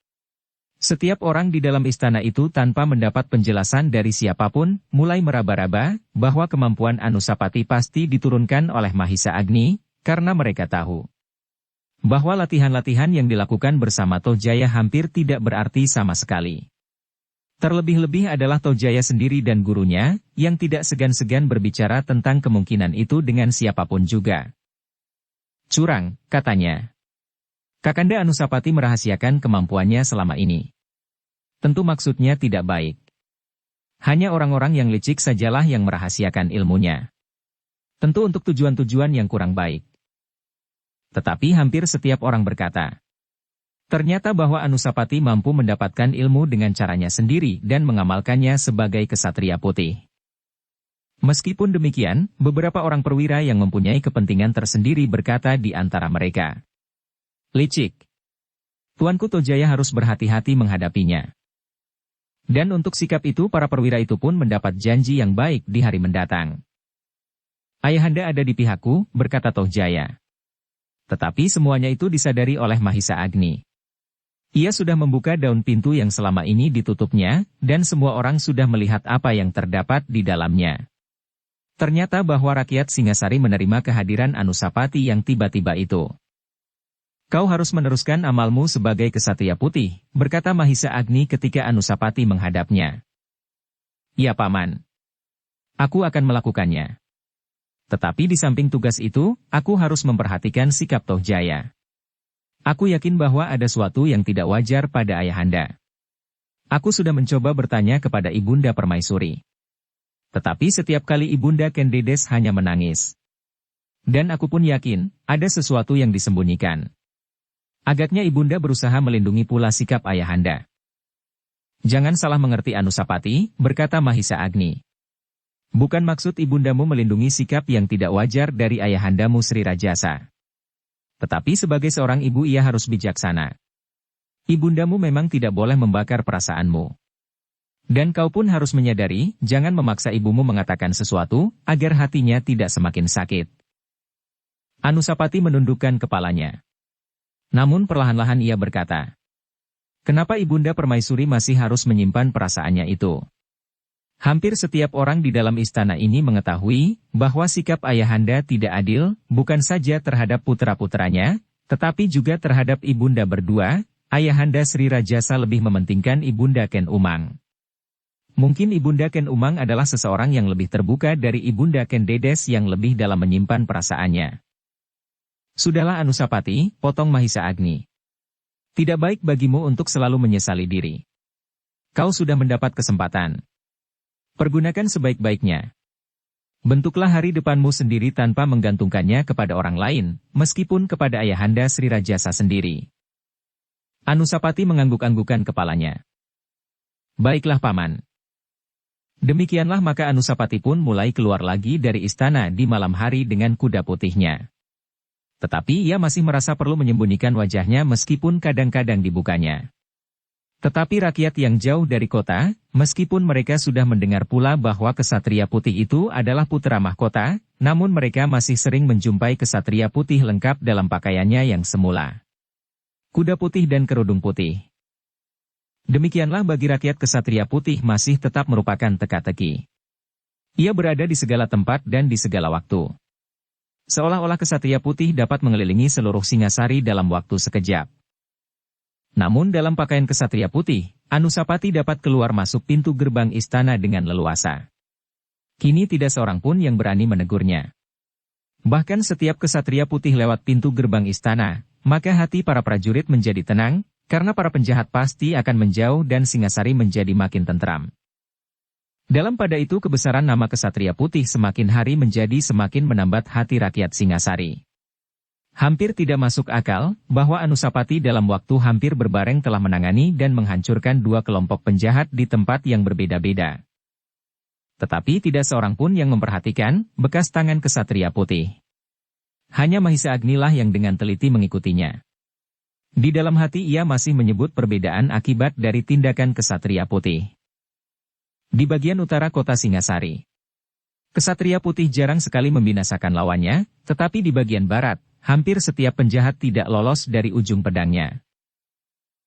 Setiap orang di dalam istana itu tanpa mendapat penjelasan dari siapapun, mulai meraba-raba, bahwa kemampuan Anusapati pasti diturunkan oleh Mahisa Agni, karena mereka tahu bahwa latihan-latihan yang dilakukan bersama Tohjaya hampir tidak berarti sama sekali. Terlebih-lebih adalah Tohjaya sendiri dan gurunya, yang tidak segan-segan berbicara tentang kemungkinan itu dengan siapapun juga. Curang, katanya. Kakanda Anusapati merahasiakan kemampuannya selama ini. Tentu maksudnya tidak baik. Hanya orang-orang yang licik sajalah yang merahasiakan ilmunya. Tentu untuk tujuan-tujuan yang kurang baik. Tetapi hampir setiap orang berkata, ternyata bahwa Anusapati mampu mendapatkan ilmu dengan caranya sendiri dan mengamalkannya sebagai kesatria putih. Meskipun demikian, beberapa orang perwira yang mempunyai kepentingan tersendiri berkata di antara mereka, licik. Tuanku Tohjaya harus berhati-hati menghadapinya. Dan untuk sikap itu para perwira itu pun mendapat janji yang baik di hari mendatang. Ayahanda ada di pihakku, berkata Tohjaya. Tetapi semuanya itu disadari oleh Mahisa Agni. Ia sudah membuka daun pintu yang selama ini ditutupnya, dan semua orang sudah melihat apa yang terdapat di dalamnya. Ternyata bahwa rakyat Singasari menerima kehadiran Anusapati yang tiba-tiba itu. Kau harus meneruskan amalmu sebagai kesatria putih, berkata Mahisa Agni ketika Anusapati menghadapnya. Ya Paman. Aku akan melakukannya. Tetapi di samping tugas itu, aku harus memperhatikan sikap Tohjaya. Aku yakin bahwa ada sesuatu yang tidak wajar pada ayahanda. Aku sudah mencoba bertanya kepada Ibunda Permaisuri. Tetapi setiap kali Ibunda Kendedes hanya menangis. Dan aku pun yakin, ada sesuatu yang disembunyikan. Agaknya Ibunda berusaha melindungi pula sikap ayahanda. Jangan salah mengerti Anusapati, berkata Mahisa Agni. Bukan maksud ibundamu melindungi sikap yang tidak wajar dari ayahandamu Sri Rajasa. Tetapi sebagai seorang ibu ia harus bijaksana. Ibundamu memang tidak boleh membakar perasaanmu. Dan kau pun harus menyadari, jangan memaksa ibumu mengatakan sesuatu, agar hatinya tidak semakin sakit. Anusapati menundukkan kepalanya. Namun perlahan-lahan ia berkata, kenapa Ibunda Permaisuri masih harus menyimpan perasaannya itu? Hampir setiap orang di dalam istana ini mengetahui bahwa sikap ayahanda tidak adil, bukan saja terhadap putra-putranya, tetapi juga terhadap ibunda berdua. Ayahanda Sri Rajasa lebih mementingkan Ibunda Ken Umang. Mungkin Ibunda Ken Umang adalah seseorang yang lebih terbuka dari Ibunda Ken Dedes yang lebih dalam menyimpan perasaannya. Sudahlah Anusapati, potong Mahisa Agni. Tidak baik bagimu untuk selalu menyesali diri. Kau sudah mendapat kesempatan. Pergunakan sebaik-baiknya. Bentuklah hari depanmu sendiri tanpa menggantungkannya kepada orang lain, meskipun kepada ayahanda Sri Rajasa sendiri. Anusapati mengangguk-anggukan kepalanya. Baiklah Paman. Demikianlah maka Anusapati pun mulai keluar lagi dari istana di malam hari dengan kuda putihnya. Tetapi ia masih merasa perlu menyembunyikan wajahnya meskipun kadang-kadang dibukanya. Tetapi rakyat yang jauh dari kota, meskipun mereka sudah mendengar pula bahwa kesatria putih itu adalah putra mahkota, namun mereka masih sering menjumpai kesatria putih lengkap dalam pakaiannya yang semula. Kuda putih dan kerudung putih. Demikianlah bagi rakyat kesatria putih masih tetap merupakan teka-teki. Ia berada di segala tempat dan di segala waktu. Seolah-olah kesatria putih dapat mengelilingi seluruh Singasari dalam waktu sekejap. Namun dalam pakaian kesatria putih, Anusapati dapat keluar masuk pintu gerbang istana dengan leluasa. Kini tidak seorang pun yang berani menegurnya. Bahkan setiap kesatria putih lewat pintu gerbang istana, maka hati para prajurit menjadi tenang, karena para penjahat pasti akan menjauh dan Singasari menjadi makin tentram. Dalam pada itu kebesaran nama kesatria putih semakin hari menjadi semakin menambat hati rakyat Singasari. Hampir tidak masuk akal bahwa Anusapati dalam waktu hampir berbareng telah menangani dan menghancurkan dua kelompok penjahat di tempat yang berbeda-beda. Tetapi tidak seorang pun yang memperhatikan bekas tangan kesatria putih. Hanya Mahisa Agni lah yang dengan teliti mengikutinya. Di dalam hati ia masih menyebut perbedaan akibat dari tindakan kesatria putih. Di bagian utara kota Singasari, kesatria putih jarang sekali membinasakan lawannya, tetapi di bagian barat, hampir setiap penjahat tidak lolos dari ujung pedangnya.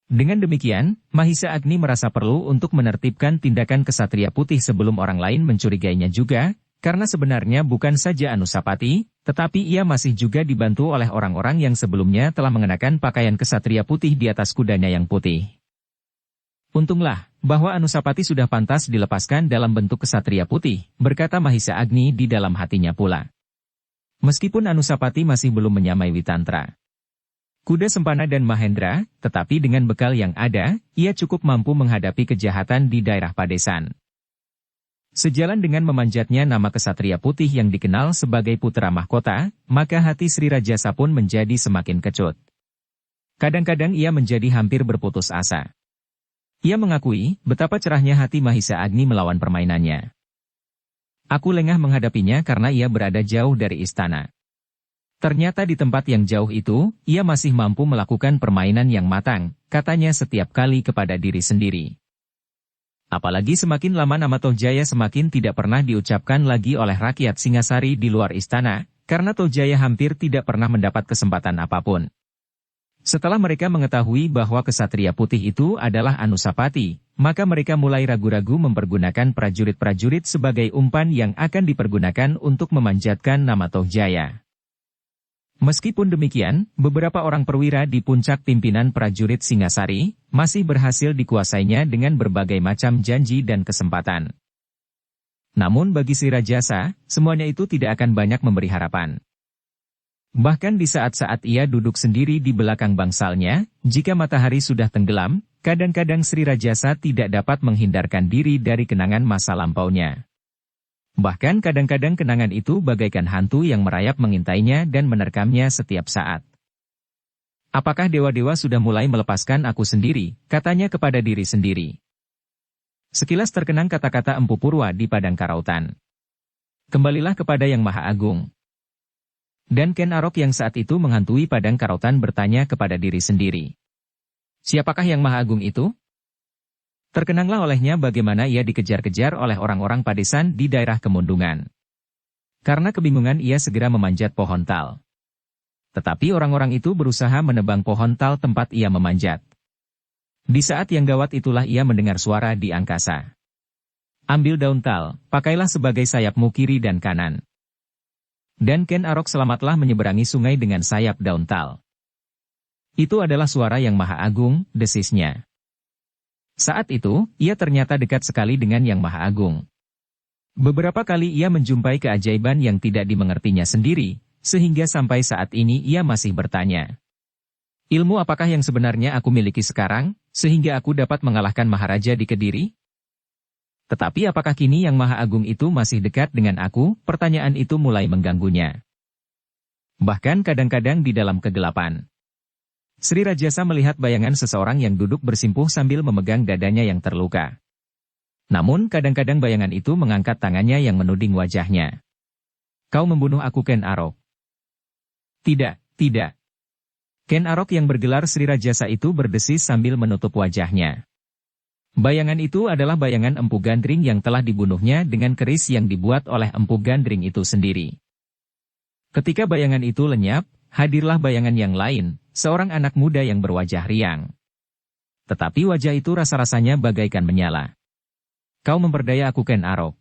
Dengan demikian, Mahisa Agni merasa perlu untuk menertibkan tindakan kesatria putih sebelum orang lain mencurigainya juga, karena sebenarnya bukan saja Anusapati, tetapi ia masih juga dibantu oleh orang-orang yang sebelumnya telah mengenakan pakaian kesatria putih di atas kudanya yang putih. Untunglah, bahwa Anusapati sudah pantas dilepaskan dalam bentuk kesatria putih, berkata Mahisa Agni di dalam hatinya pula. Meskipun Anusapati masih belum menyamai Witantra, Kuda Sempana dan Mahendra, tetapi dengan bekal yang ada, ia cukup mampu menghadapi kejahatan di daerah Padesan. Sejalan dengan memanjatnya nama kesatria putih yang dikenal sebagai putra mahkota, maka hati Sri Rajasa pun menjadi semakin kecut. Kadang-kadang ia menjadi hampir berputus asa. Ia mengakui betapa cerahnya hati Mahisa Agni melawan permainannya. Aku lengah menghadapinya karena ia berada jauh dari istana. Ternyata di tempat yang jauh itu, ia masih mampu melakukan permainan yang matang, katanya setiap kali kepada diri sendiri. Apalagi semakin lama nama Tohjaya semakin tidak pernah diucapkan lagi oleh rakyat Singasari di luar istana, karena Tohjaya hampir tidak pernah mendapat kesempatan apapun. Setelah mereka mengetahui bahwa kesatria putih itu adalah Anusapati, maka mereka mulai ragu-ragu mempergunakan prajurit-prajurit sebagai umpan yang akan dipergunakan untuk memanjatkan nama Tohjaya. Meskipun demikian, beberapa orang perwira di puncak pimpinan prajurit Singasari masih berhasil dikuasainya dengan berbagai macam janji dan kesempatan. Namun bagi Sri Rajasa, semuanya itu tidak akan banyak memberi harapan. Bahkan di saat-saat ia duduk sendiri di belakang bangsalnya, jika matahari sudah tenggelam, kadang-kadang Sri Rajasa tidak dapat menghindarkan diri dari kenangan masa lampaunya. Bahkan kadang-kadang kenangan itu bagaikan hantu yang merayap mengintainya dan menerkamnya setiap saat. Apakah dewa-dewa sudah mulai melepaskan aku sendiri, katanya kepada diri sendiri. Sekilas terkenang kata-kata Empu Purwa di padang karautan. Kembalilah kepada Yang Maha Agung. Dan Ken Arok yang saat itu menghantui padang karautan bertanya kepada diri sendiri. Siapakah Yang Maha Agung itu? Terkenanglah olehnya bagaimana ia dikejar-kejar oleh orang-orang Padesan di daerah Kemundungan. Karena kebingungan ia segera memanjat pohon tal. Tetapi orang-orang itu berusaha menebang pohon tal tempat ia memanjat. Di saat yang gawat itulah ia mendengar suara di angkasa. Ambil daun tal, pakailah sebagai sayapmu kiri dan kanan. Dan Ken Arok selamatlah menyeberangi sungai dengan sayap daun tal. Itu adalah suara Yang Maha Agung, desisnya. Saat itu, ia ternyata dekat sekali dengan Yang Maha Agung. Beberapa kali ia menjumpai keajaiban yang tidak dimengertinya sendiri, sehingga sampai saat ini ia masih bertanya. Ilmu apakah yang sebenarnya aku miliki sekarang, sehingga aku dapat mengalahkan Maharaja di Kediri? Tetapi apakah kini Yang Maha Agung itu masih dekat dengan aku? Pertanyaan itu mulai mengganggunya. Bahkan kadang-kadang di dalam kegelapan, Sri Rajasa melihat bayangan seseorang yang duduk bersimpuh sambil memegang dadanya yang terluka. Namun kadang-kadang bayangan itu mengangkat tangannya yang menuding wajahnya. Kau membunuh aku, Ken Arok. Tidak, tidak. Ken Arok yang bergelar Sri Rajasa itu berdesis sambil menutup wajahnya. Bayangan itu adalah bayangan Empu Gandring yang telah dibunuhnya dengan keris yang dibuat oleh Empu Gandring itu sendiri. Ketika bayangan itu lenyap, hadirlah bayangan yang lain, seorang anak muda yang berwajah riang. Tetapi wajah itu rasa-rasanya bagaikan menyala. Kau memperdaya aku, Ken Arok.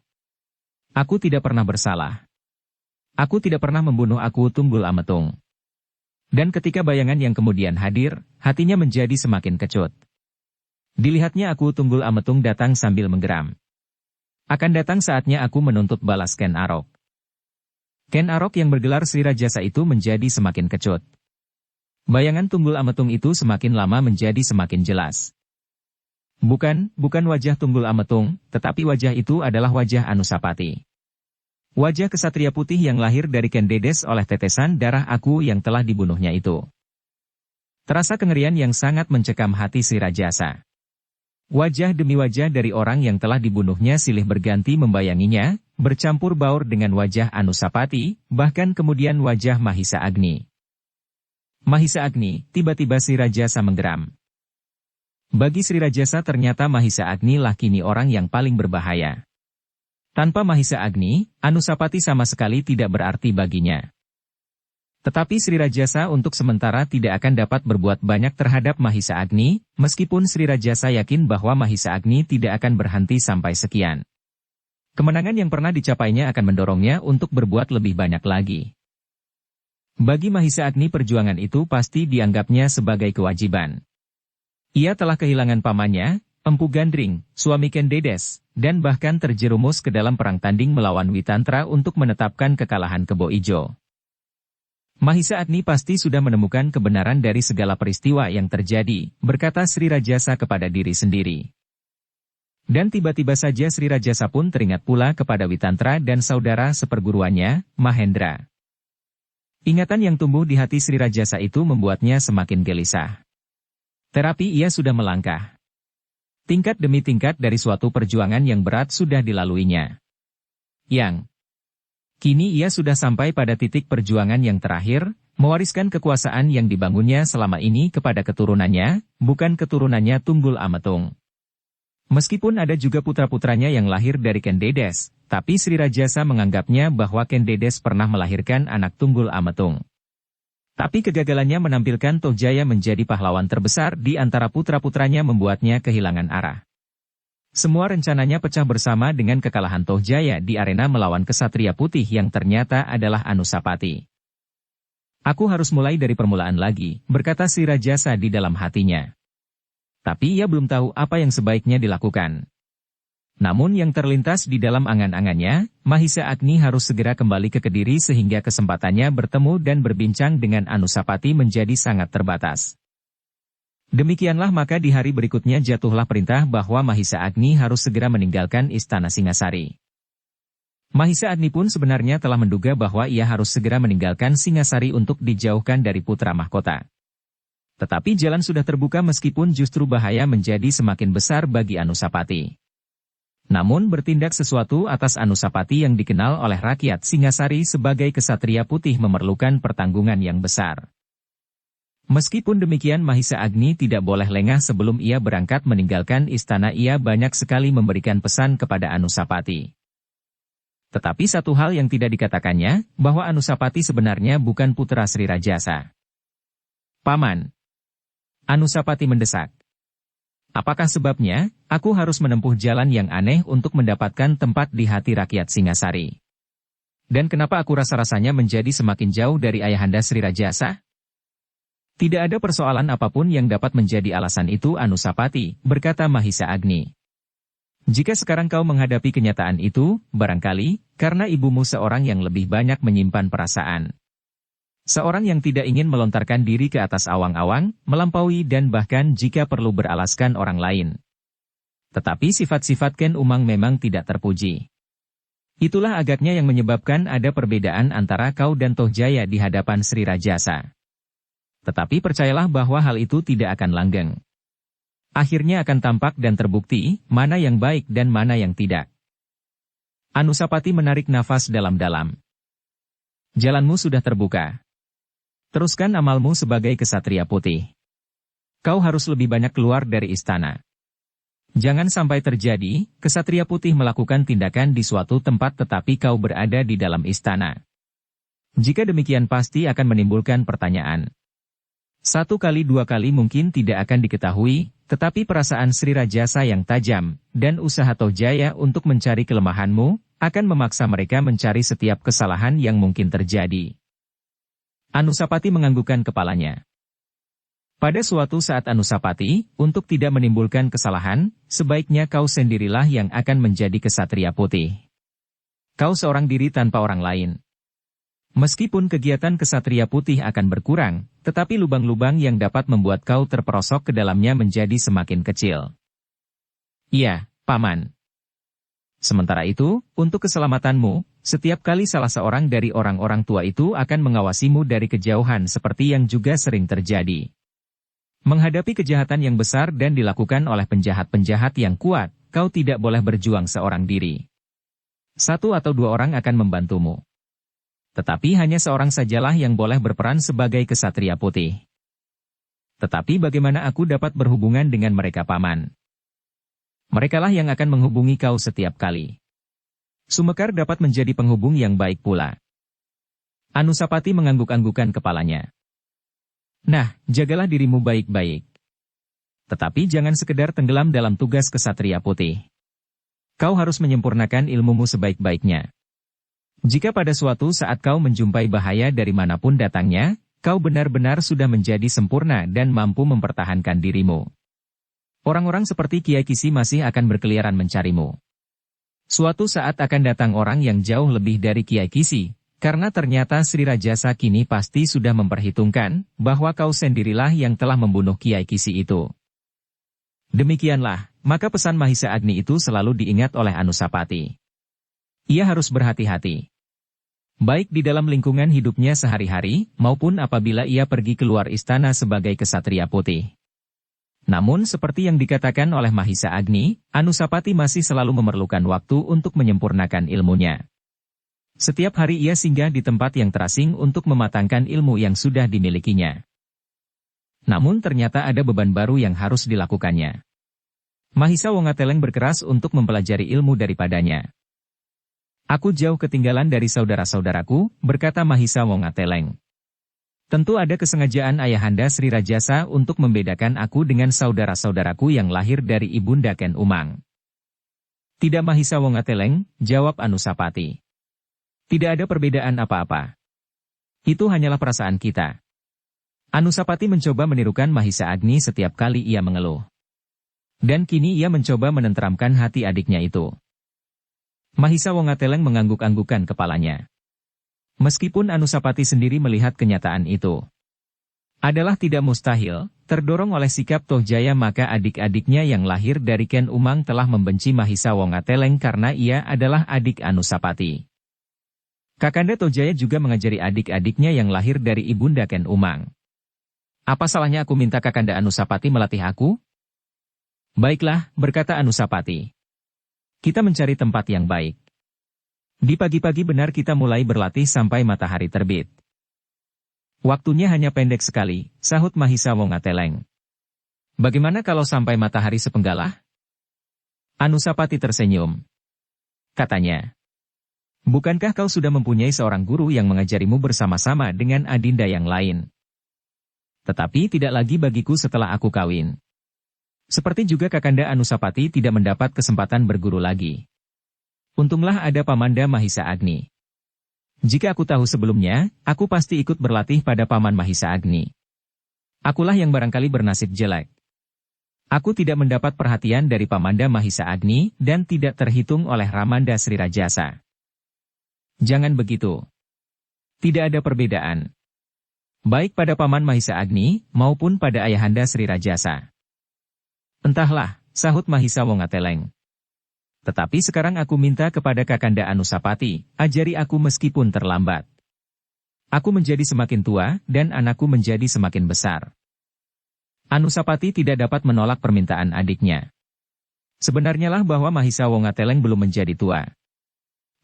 Aku tidak pernah bersalah. Aku tidak pernah membunuh aku Tunggul Ametung. Dan ketika bayangan yang kemudian hadir, hatinya menjadi semakin kecut. Dilihatnya aku Tunggul Ametung datang sambil menggeram. Akan datang saatnya aku menuntut balas Ken Arok. Ken Arok yang bergelar Sri Rajasa itu menjadi semakin kecut. Bayangan Tunggul Ametung itu semakin lama menjadi semakin jelas. Bukan wajah Tunggul Ametung, tetapi wajah itu adalah wajah Anusapati. Wajah kesatria putih yang lahir dari Ken Dedes oleh tetesan darah aku yang telah dibunuhnya itu. Terasa kengerian yang sangat mencekam hati si Rajasa. Wajah demi wajah dari orang yang telah dibunuhnya silih berganti membayanginya, bercampur baur dengan wajah Anusapati, bahkan kemudian wajah Mahisa Agni. Mahisa Agni, tiba-tiba si Rajasa menggeram. Bagi Sri Rajasa ternyata Mahisa Agni lah kini orang yang paling berbahaya. Tanpa Mahisa Agni, Anusapati sama sekali tidak berarti baginya. Tetapi Sri Rajasa untuk sementara tidak akan dapat berbuat banyak terhadap Mahisa Agni, meskipun Sri Rajasa yakin bahwa Mahisa Agni tidak akan berhenti sampai sekian. Kemenangan yang pernah dicapainya akan mendorongnya untuk berbuat lebih banyak lagi. Bagi Mahisa Agni perjuangan itu pasti dianggapnya sebagai kewajiban. Ia telah kehilangan pamannya, Empu Gandring, suami Ken Dedes, dan bahkan terjerumus ke dalam perang tanding melawan Witantra untuk menetapkan kekalahan Kebo Ijo. Mahisa Agni pasti sudah menemukan kebenaran dari segala peristiwa yang terjadi, berkata Sri Rajasa kepada diri sendiri. Dan tiba-tiba saja Sri Rajasa pun teringat pula kepada Witantra dan saudara seperguruannya, Mahendra. Ingatan yang tumbuh di hati Sri Rajasa itu membuatnya semakin gelisah. Terapi ia sudah melangkah. Tingkat demi tingkat dari suatu perjuangan yang berat sudah dilaluinya. Kini ia sudah sampai pada titik perjuangan yang terakhir, mewariskan kekuasaan yang dibangunnya selama ini kepada keturunannya, bukan keturunannya Tunggul Ametung. Meskipun ada juga putra-putranya yang lahir dari Ken Dedes, tapi Sri Rajasa menganggapnya bahwa Ken Dedes pernah melahirkan anak Tunggul Ametung. Tapi kegagalannya menampilkan Tohjaya menjadi pahlawan terbesar di antara putra-putranya membuatnya kehilangan arah. Semua rencananya pecah bersama dengan kekalahan Tohjaya di arena melawan kesatria putih yang ternyata adalah Anusapati. Aku harus mulai dari permulaan lagi, berkata Sri Rajasa di dalam hatinya. Tapi ia belum tahu apa yang sebaiknya dilakukan. Namun yang terlintas di dalam angan-angannya, Mahisa Agni harus segera kembali ke Kediri sehingga kesempatannya bertemu dan berbincang dengan Anusapati menjadi sangat terbatas. Demikianlah maka di hari berikutnya jatuhlah perintah bahwa Mahisa Agni harus segera meninggalkan Istana Singasari. Mahisa Agni pun sebenarnya telah menduga bahwa ia harus segera meninggalkan Singasari untuk dijauhkan dari putra mahkota. Tetapi jalan sudah terbuka meskipun justru bahaya menjadi semakin besar bagi Anusapati. Namun bertindak sesuatu atas Anusapati yang dikenal oleh rakyat Singasari sebagai kesatria putih memerlukan pertanggungan yang besar. Meskipun demikian Mahisa Agni tidak boleh lengah sebelum ia berangkat meninggalkan istana ia banyak sekali memberikan pesan kepada Anusapati. Tetapi satu hal yang tidak dikatakannya, bahwa Anusapati sebenarnya bukan putra Sri Rajasa. Paman. Anusapati mendesak. Apakah sebabnya, aku harus menempuh jalan yang aneh untuk mendapatkan tempat di hati rakyat Singasari? Dan kenapa aku rasa-rasanya menjadi semakin jauh dari ayahanda Sri Rajasa? Tidak ada persoalan apapun yang dapat menjadi alasan itu Anusapati, berkata Mahisa Agni. Jika sekarang kau menghadapi kenyataan itu, barangkali, karena ibumu seorang yang lebih banyak menyimpan perasaan. Seorang yang tidak ingin melontarkan diri ke atas awang-awang, melampaui dan bahkan jika perlu beralaskan orang lain. Tetapi sifat-sifat Ken Umang memang tidak terpuji. Itulah agaknya yang menyebabkan ada perbedaan antara kau dan Tohjaya di hadapan Sri Rajasa. Tetapi percayalah bahwa hal itu tidak akan langgeng. Akhirnya akan tampak dan terbukti, mana yang baik dan mana yang tidak. Anusapati menarik nafas dalam-dalam. Jalanmu sudah terbuka. Teruskan amalmu sebagai kesatria putih. Kau harus lebih banyak keluar dari istana. Jangan sampai terjadi, kesatria putih melakukan tindakan di suatu tempat tetapi kau berada di dalam istana. Jika demikian pasti akan menimbulkan pertanyaan. Satu kali dua kali mungkin tidak akan diketahui, tetapi perasaan Sri Rajasa yang tajam, dan usaha Tohjaya untuk mencari kelemahanmu, akan memaksa mereka mencari setiap kesalahan yang mungkin terjadi. Anusapati menganggukkan kepalanya. Pada suatu saat Anusapati, untuk tidak menimbulkan kesalahan, sebaiknya kau sendirilah yang akan menjadi kesatria putih. Kau seorang diri tanpa orang lain. Meskipun kegiatan kesatria putih akan berkurang, tetapi lubang-lubang yang dapat membuat kau terperosok ke dalamnya menjadi semakin kecil. Iya, Paman. Sementara itu, untuk keselamatanmu, setiap kali salah seorang dari orang-orang tua itu akan mengawasimu dari kejauhan seperti yang juga sering terjadi. Menghadapi kejahatan yang besar dan dilakukan oleh penjahat-penjahat yang kuat, kau tidak boleh berjuang seorang diri. 1 atau 2 orang akan membantumu. Tetapi hanya seorang sajalah yang boleh berperan sebagai kesatria putih. Tetapi bagaimana aku dapat berhubungan dengan mereka, Paman? Merekalah yang akan menghubungi kau setiap kali. Sumekar dapat menjadi penghubung yang baik pula. Anusapati mengangguk-anggukan kepalanya. Nah, jagalah dirimu baik-baik. Tetapi jangan sekedar tenggelam dalam tugas kesatria putih. Kau harus menyempurnakan ilmumu sebaik-baiknya. Jika pada suatu saat kau menjumpai bahaya dari manapun datangnya, kau benar-benar sudah menjadi sempurna dan mampu mempertahankan dirimu. Orang-orang seperti Kiai Kisi masih akan berkeliaran mencarimu. Suatu saat akan datang orang yang jauh lebih dari Kiai Kisi, karena ternyata Sri Rajasa kini pasti sudah memperhitungkan bahwa kau sendirilah yang telah membunuh Kiai Kisi itu. Demikianlah, maka pesan Mahisa Agni itu selalu diingat oleh Anusapati. Ia harus berhati-hati. Baik di dalam lingkungan hidupnya sehari-hari, maupun apabila ia pergi keluar istana sebagai kesatria putih. Namun seperti yang dikatakan oleh Mahisa Agni, Anusapati masih selalu memerlukan waktu untuk menyempurnakan ilmunya. Setiap hari ia singgah di tempat yang terasing untuk mematangkan ilmu yang sudah dimilikinya. Namun ternyata ada beban baru yang harus dilakukannya. Mahisa Wongateleng berkeras untuk mempelajari ilmu daripadanya. Aku jauh ketinggalan dari saudara-saudaraku, berkata Mahisa Wongateleng. Tentu ada kesengajaan Ayahanda Sri Rajasa untuk membedakan aku dengan saudara-saudaraku yang lahir dari Ibunda Ken Umang. Tidak, Mahisa Wongateleng, jawab Anusapati. Tidak ada perbedaan apa-apa. Itu hanyalah perasaan kita. Anusapati mencoba menirukan Mahisa Agni setiap kali ia mengeluh. Dan kini ia mencoba menenteramkan hati adiknya itu. Mahisa Wongateleng mengangguk-anggukkan kepalanya. Meskipun Anusapati sendiri melihat kenyataan itu adalah tidak mustahil, terdorong oleh sikap Tohjaya maka adik-adiknya yang lahir dari Ken Umang telah membenci Mahisa Wongateleng karena ia adalah adik Anusapati. Kakanda Tohjaya juga mengajari adik-adiknya yang lahir dari Ibunda Ken Umang. Apa salahnya aku minta Kakanda Anusapati melatih aku? Baiklah, berkata Anusapati. Kita mencari tempat yang baik. Di pagi-pagi benar kita mulai berlatih sampai matahari terbit. Waktunya hanya pendek sekali, sahut Mahisa Wongateleng. Bagaimana kalau sampai matahari sepenggalah? Anusapati tersenyum. Katanya. Bukankah kau sudah mempunyai seorang guru yang mengajarimu bersama-sama dengan adinda yang lain? Tetapi tidak lagi bagiku setelah aku kawin. Seperti juga Kakanda Anusapati tidak mendapat kesempatan berguru lagi. Untunglah ada Pamanda Mahisa Agni. Jika aku tahu sebelumnya, aku pasti ikut berlatih pada Paman Mahisa Agni. Akulah yang barangkali bernasib jelek. Aku tidak mendapat perhatian dari Pamanda Mahisa Agni dan tidak terhitung oleh Ramanda Sri Rajasa. Jangan begitu. Tidak ada perbedaan. Baik pada Paman Mahisa Agni maupun pada Ayahanda Sri Rajasa. Entahlah, sahut Mahisa Wongateleng. Tetapi sekarang aku minta kepada Kakanda Anusapati, ajari aku meskipun terlambat. Aku menjadi semakin tua, dan anakku menjadi semakin besar. Anusapati tidak dapat menolak permintaan adiknya. Sebenarnya lah bahwa Mahisa Wongateleng belum menjadi tua.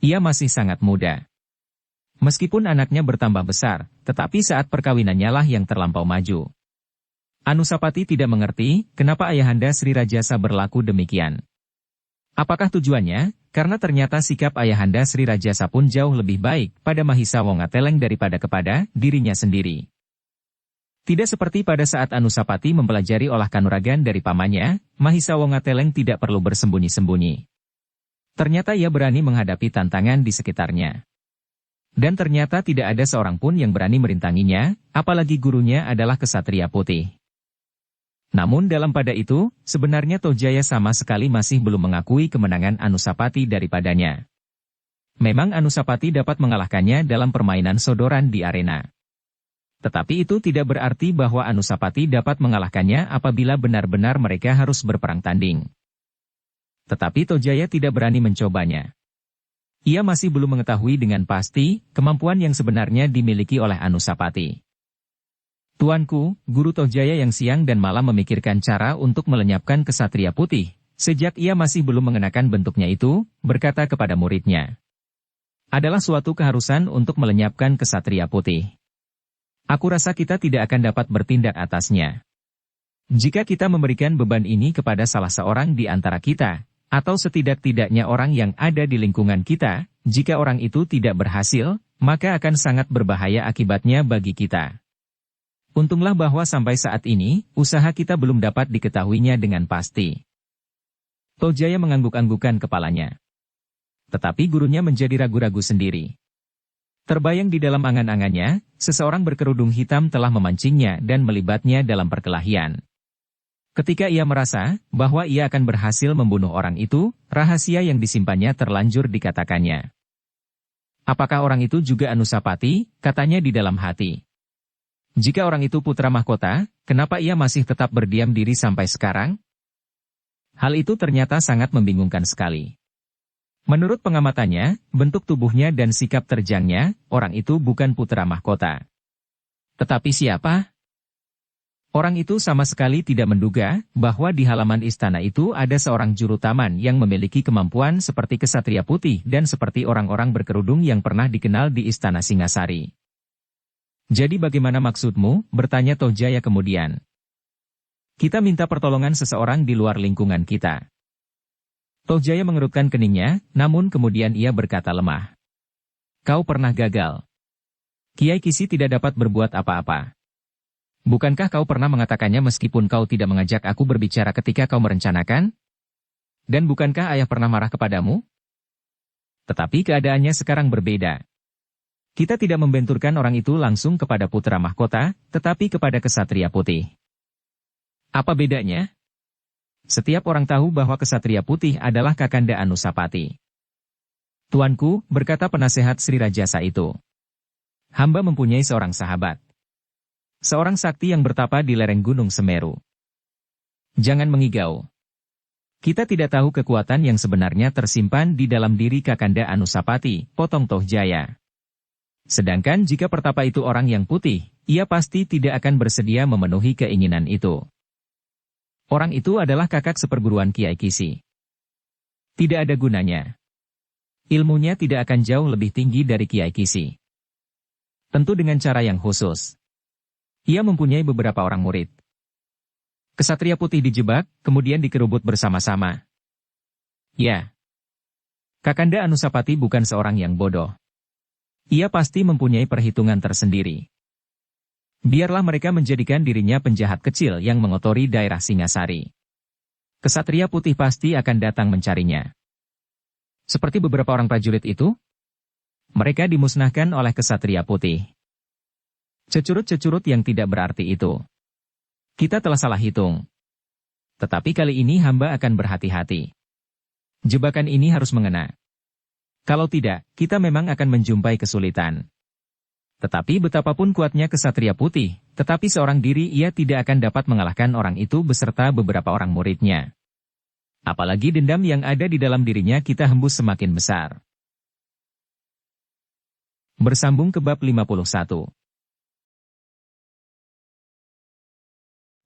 Ia masih sangat muda. Meskipun anaknya bertambah besar, tetapi saat perkawinannya lah yang terlampau maju. Anusapati tidak mengerti, kenapa Ayahanda Sri Rajasa berlaku demikian. Apakah tujuannya? Karena ternyata sikap Ayahanda Sri Rajasa pun jauh lebih baik pada Mahisa Wongateleng daripada kepada dirinya sendiri. Tidak seperti pada saat Anusapati mempelajari olah kanuragan dari pamannya, Mahisa Wongateleng tidak perlu bersembunyi-sembunyi. Ternyata ia berani menghadapi tantangan di sekitarnya. Dan ternyata tidak ada seorang pun yang berani merintanginya, apalagi gurunya adalah Ksatria Putih. Namun dalam pada itu, sebenarnya Tohjaya sama sekali masih belum mengakui kemenangan Anusapati daripadanya. Memang Anusapati dapat mengalahkannya dalam permainan sodoran di arena. Tetapi itu tidak berarti bahwa Anusapati dapat mengalahkannya apabila benar-benar mereka harus berperang tanding. Tetapi Tohjaya tidak berani mencobanya. Ia masih belum mengetahui dengan pasti kemampuan yang sebenarnya dimiliki oleh Anusapati. Tuanku, Guru Tohjaya yang siang dan malam memikirkan cara untuk melenyapkan Ksatria Putih, sejak ia masih belum mengenakan bentuknya itu, berkata kepada muridnya. Adalah suatu keharusan untuk melenyapkan Ksatria Putih. Aku rasa kita tidak akan dapat bertindak atasnya. Jika kita memberikan beban ini kepada salah seorang di antara kita, atau setidak-tidaknya orang yang ada di lingkungan kita, jika orang itu tidak berhasil, maka akan sangat berbahaya akibatnya bagi kita. Untunglah bahwa sampai saat ini, usaha kita belum dapat diketahuinya dengan pasti. Tohjaya mengangguk-anggukan kepalanya. Tetapi gurunya menjadi ragu-ragu sendiri. Terbayang di dalam angan-angannya, seseorang berkerudung hitam telah memancingnya dan melibatnya dalam perkelahian. Ketika ia merasa bahwa ia akan berhasil membunuh orang itu, rahasia yang disimpannya terlanjur dikatakannya. Apakah orang itu juga Anusapati, katanya di dalam hati. Jika orang itu putra mahkota, kenapa ia masih tetap berdiam diri sampai sekarang? Hal itu ternyata sangat membingungkan sekali. Menurut pengamatannya, bentuk tubuhnya dan sikap terjangnya, orang itu bukan putra mahkota. Tetapi siapa? Orang itu sama sekali tidak menduga bahwa di halaman istana itu ada seorang juru taman yang memiliki kemampuan seperti Ksatria Putih dan seperti orang-orang berkerudung yang pernah dikenal di istana Singasari. Jadi bagaimana maksudmu? Bertanya Tohjaya kemudian. Kita minta pertolongan seseorang di luar lingkungan kita. Tohjaya mengerutkan keningnya, namun kemudian ia berkata lemah. Kau pernah gagal. Kiai Kisi tidak dapat berbuat apa-apa. Bukankah kau pernah mengatakannya meskipun kau tidak mengajak aku berbicara ketika kau merencanakan? Dan bukankah ayah pernah marah kepadamu? Tetapi keadaannya sekarang berbeda. Kita tidak membenturkan orang itu langsung kepada putra mahkota, tetapi kepada Ksatria Putih. Apa bedanya? Setiap orang tahu bahwa Ksatria Putih adalah Kakanda Anusapati. Tuanku, berkata penasehat Sri Rajasa itu. Hamba mempunyai seorang sahabat. Seorang sakti yang bertapa di lereng Gunung Semeru. Jangan mengigau. Kita tidak tahu kekuatan yang sebenarnya tersimpan di dalam diri Kakanda Anusapati, potong Tohjaya. Sedangkan jika pertapa itu orang yang putih, ia pasti tidak akan bersedia memenuhi keinginan itu. Orang itu adalah kakak seperguruan Kiai Kisi. Tidak ada gunanya. Ilmunya tidak akan jauh lebih tinggi dari Kiai Kisi. Tentu dengan cara yang khusus. Ia mempunyai beberapa orang murid. Ksatria Putih dijebak, kemudian dikerubut bersama-sama. Ya. Kakanda Anusapati bukan seorang yang bodoh. Ia pasti mempunyai perhitungan tersendiri. Biarlah mereka menjadikan dirinya penjahat kecil yang mengotori daerah Singasari. Ksatria Putih pasti akan datang mencarinya. Seperti beberapa orang prajurit itu, mereka dimusnahkan oleh Ksatria Putih. Cecurut-cecurut yang tidak berarti itu. Kita telah salah hitung. Tetapi kali ini hamba akan berhati-hati. Jebakan ini harus mengena. Kalau tidak, kita memang akan menjumpai kesulitan. Tetapi betapapun kuatnya Ksatria Putih, tetapi seorang diri ia tidak akan dapat mengalahkan orang itu beserta beberapa orang muridnya. Apalagi dendam yang ada di dalam dirinya kita hembus semakin besar. Bersambung ke bab 51.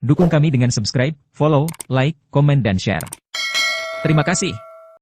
Dukung kami dengan subscribe, follow, like, komen dan share. Terima kasih.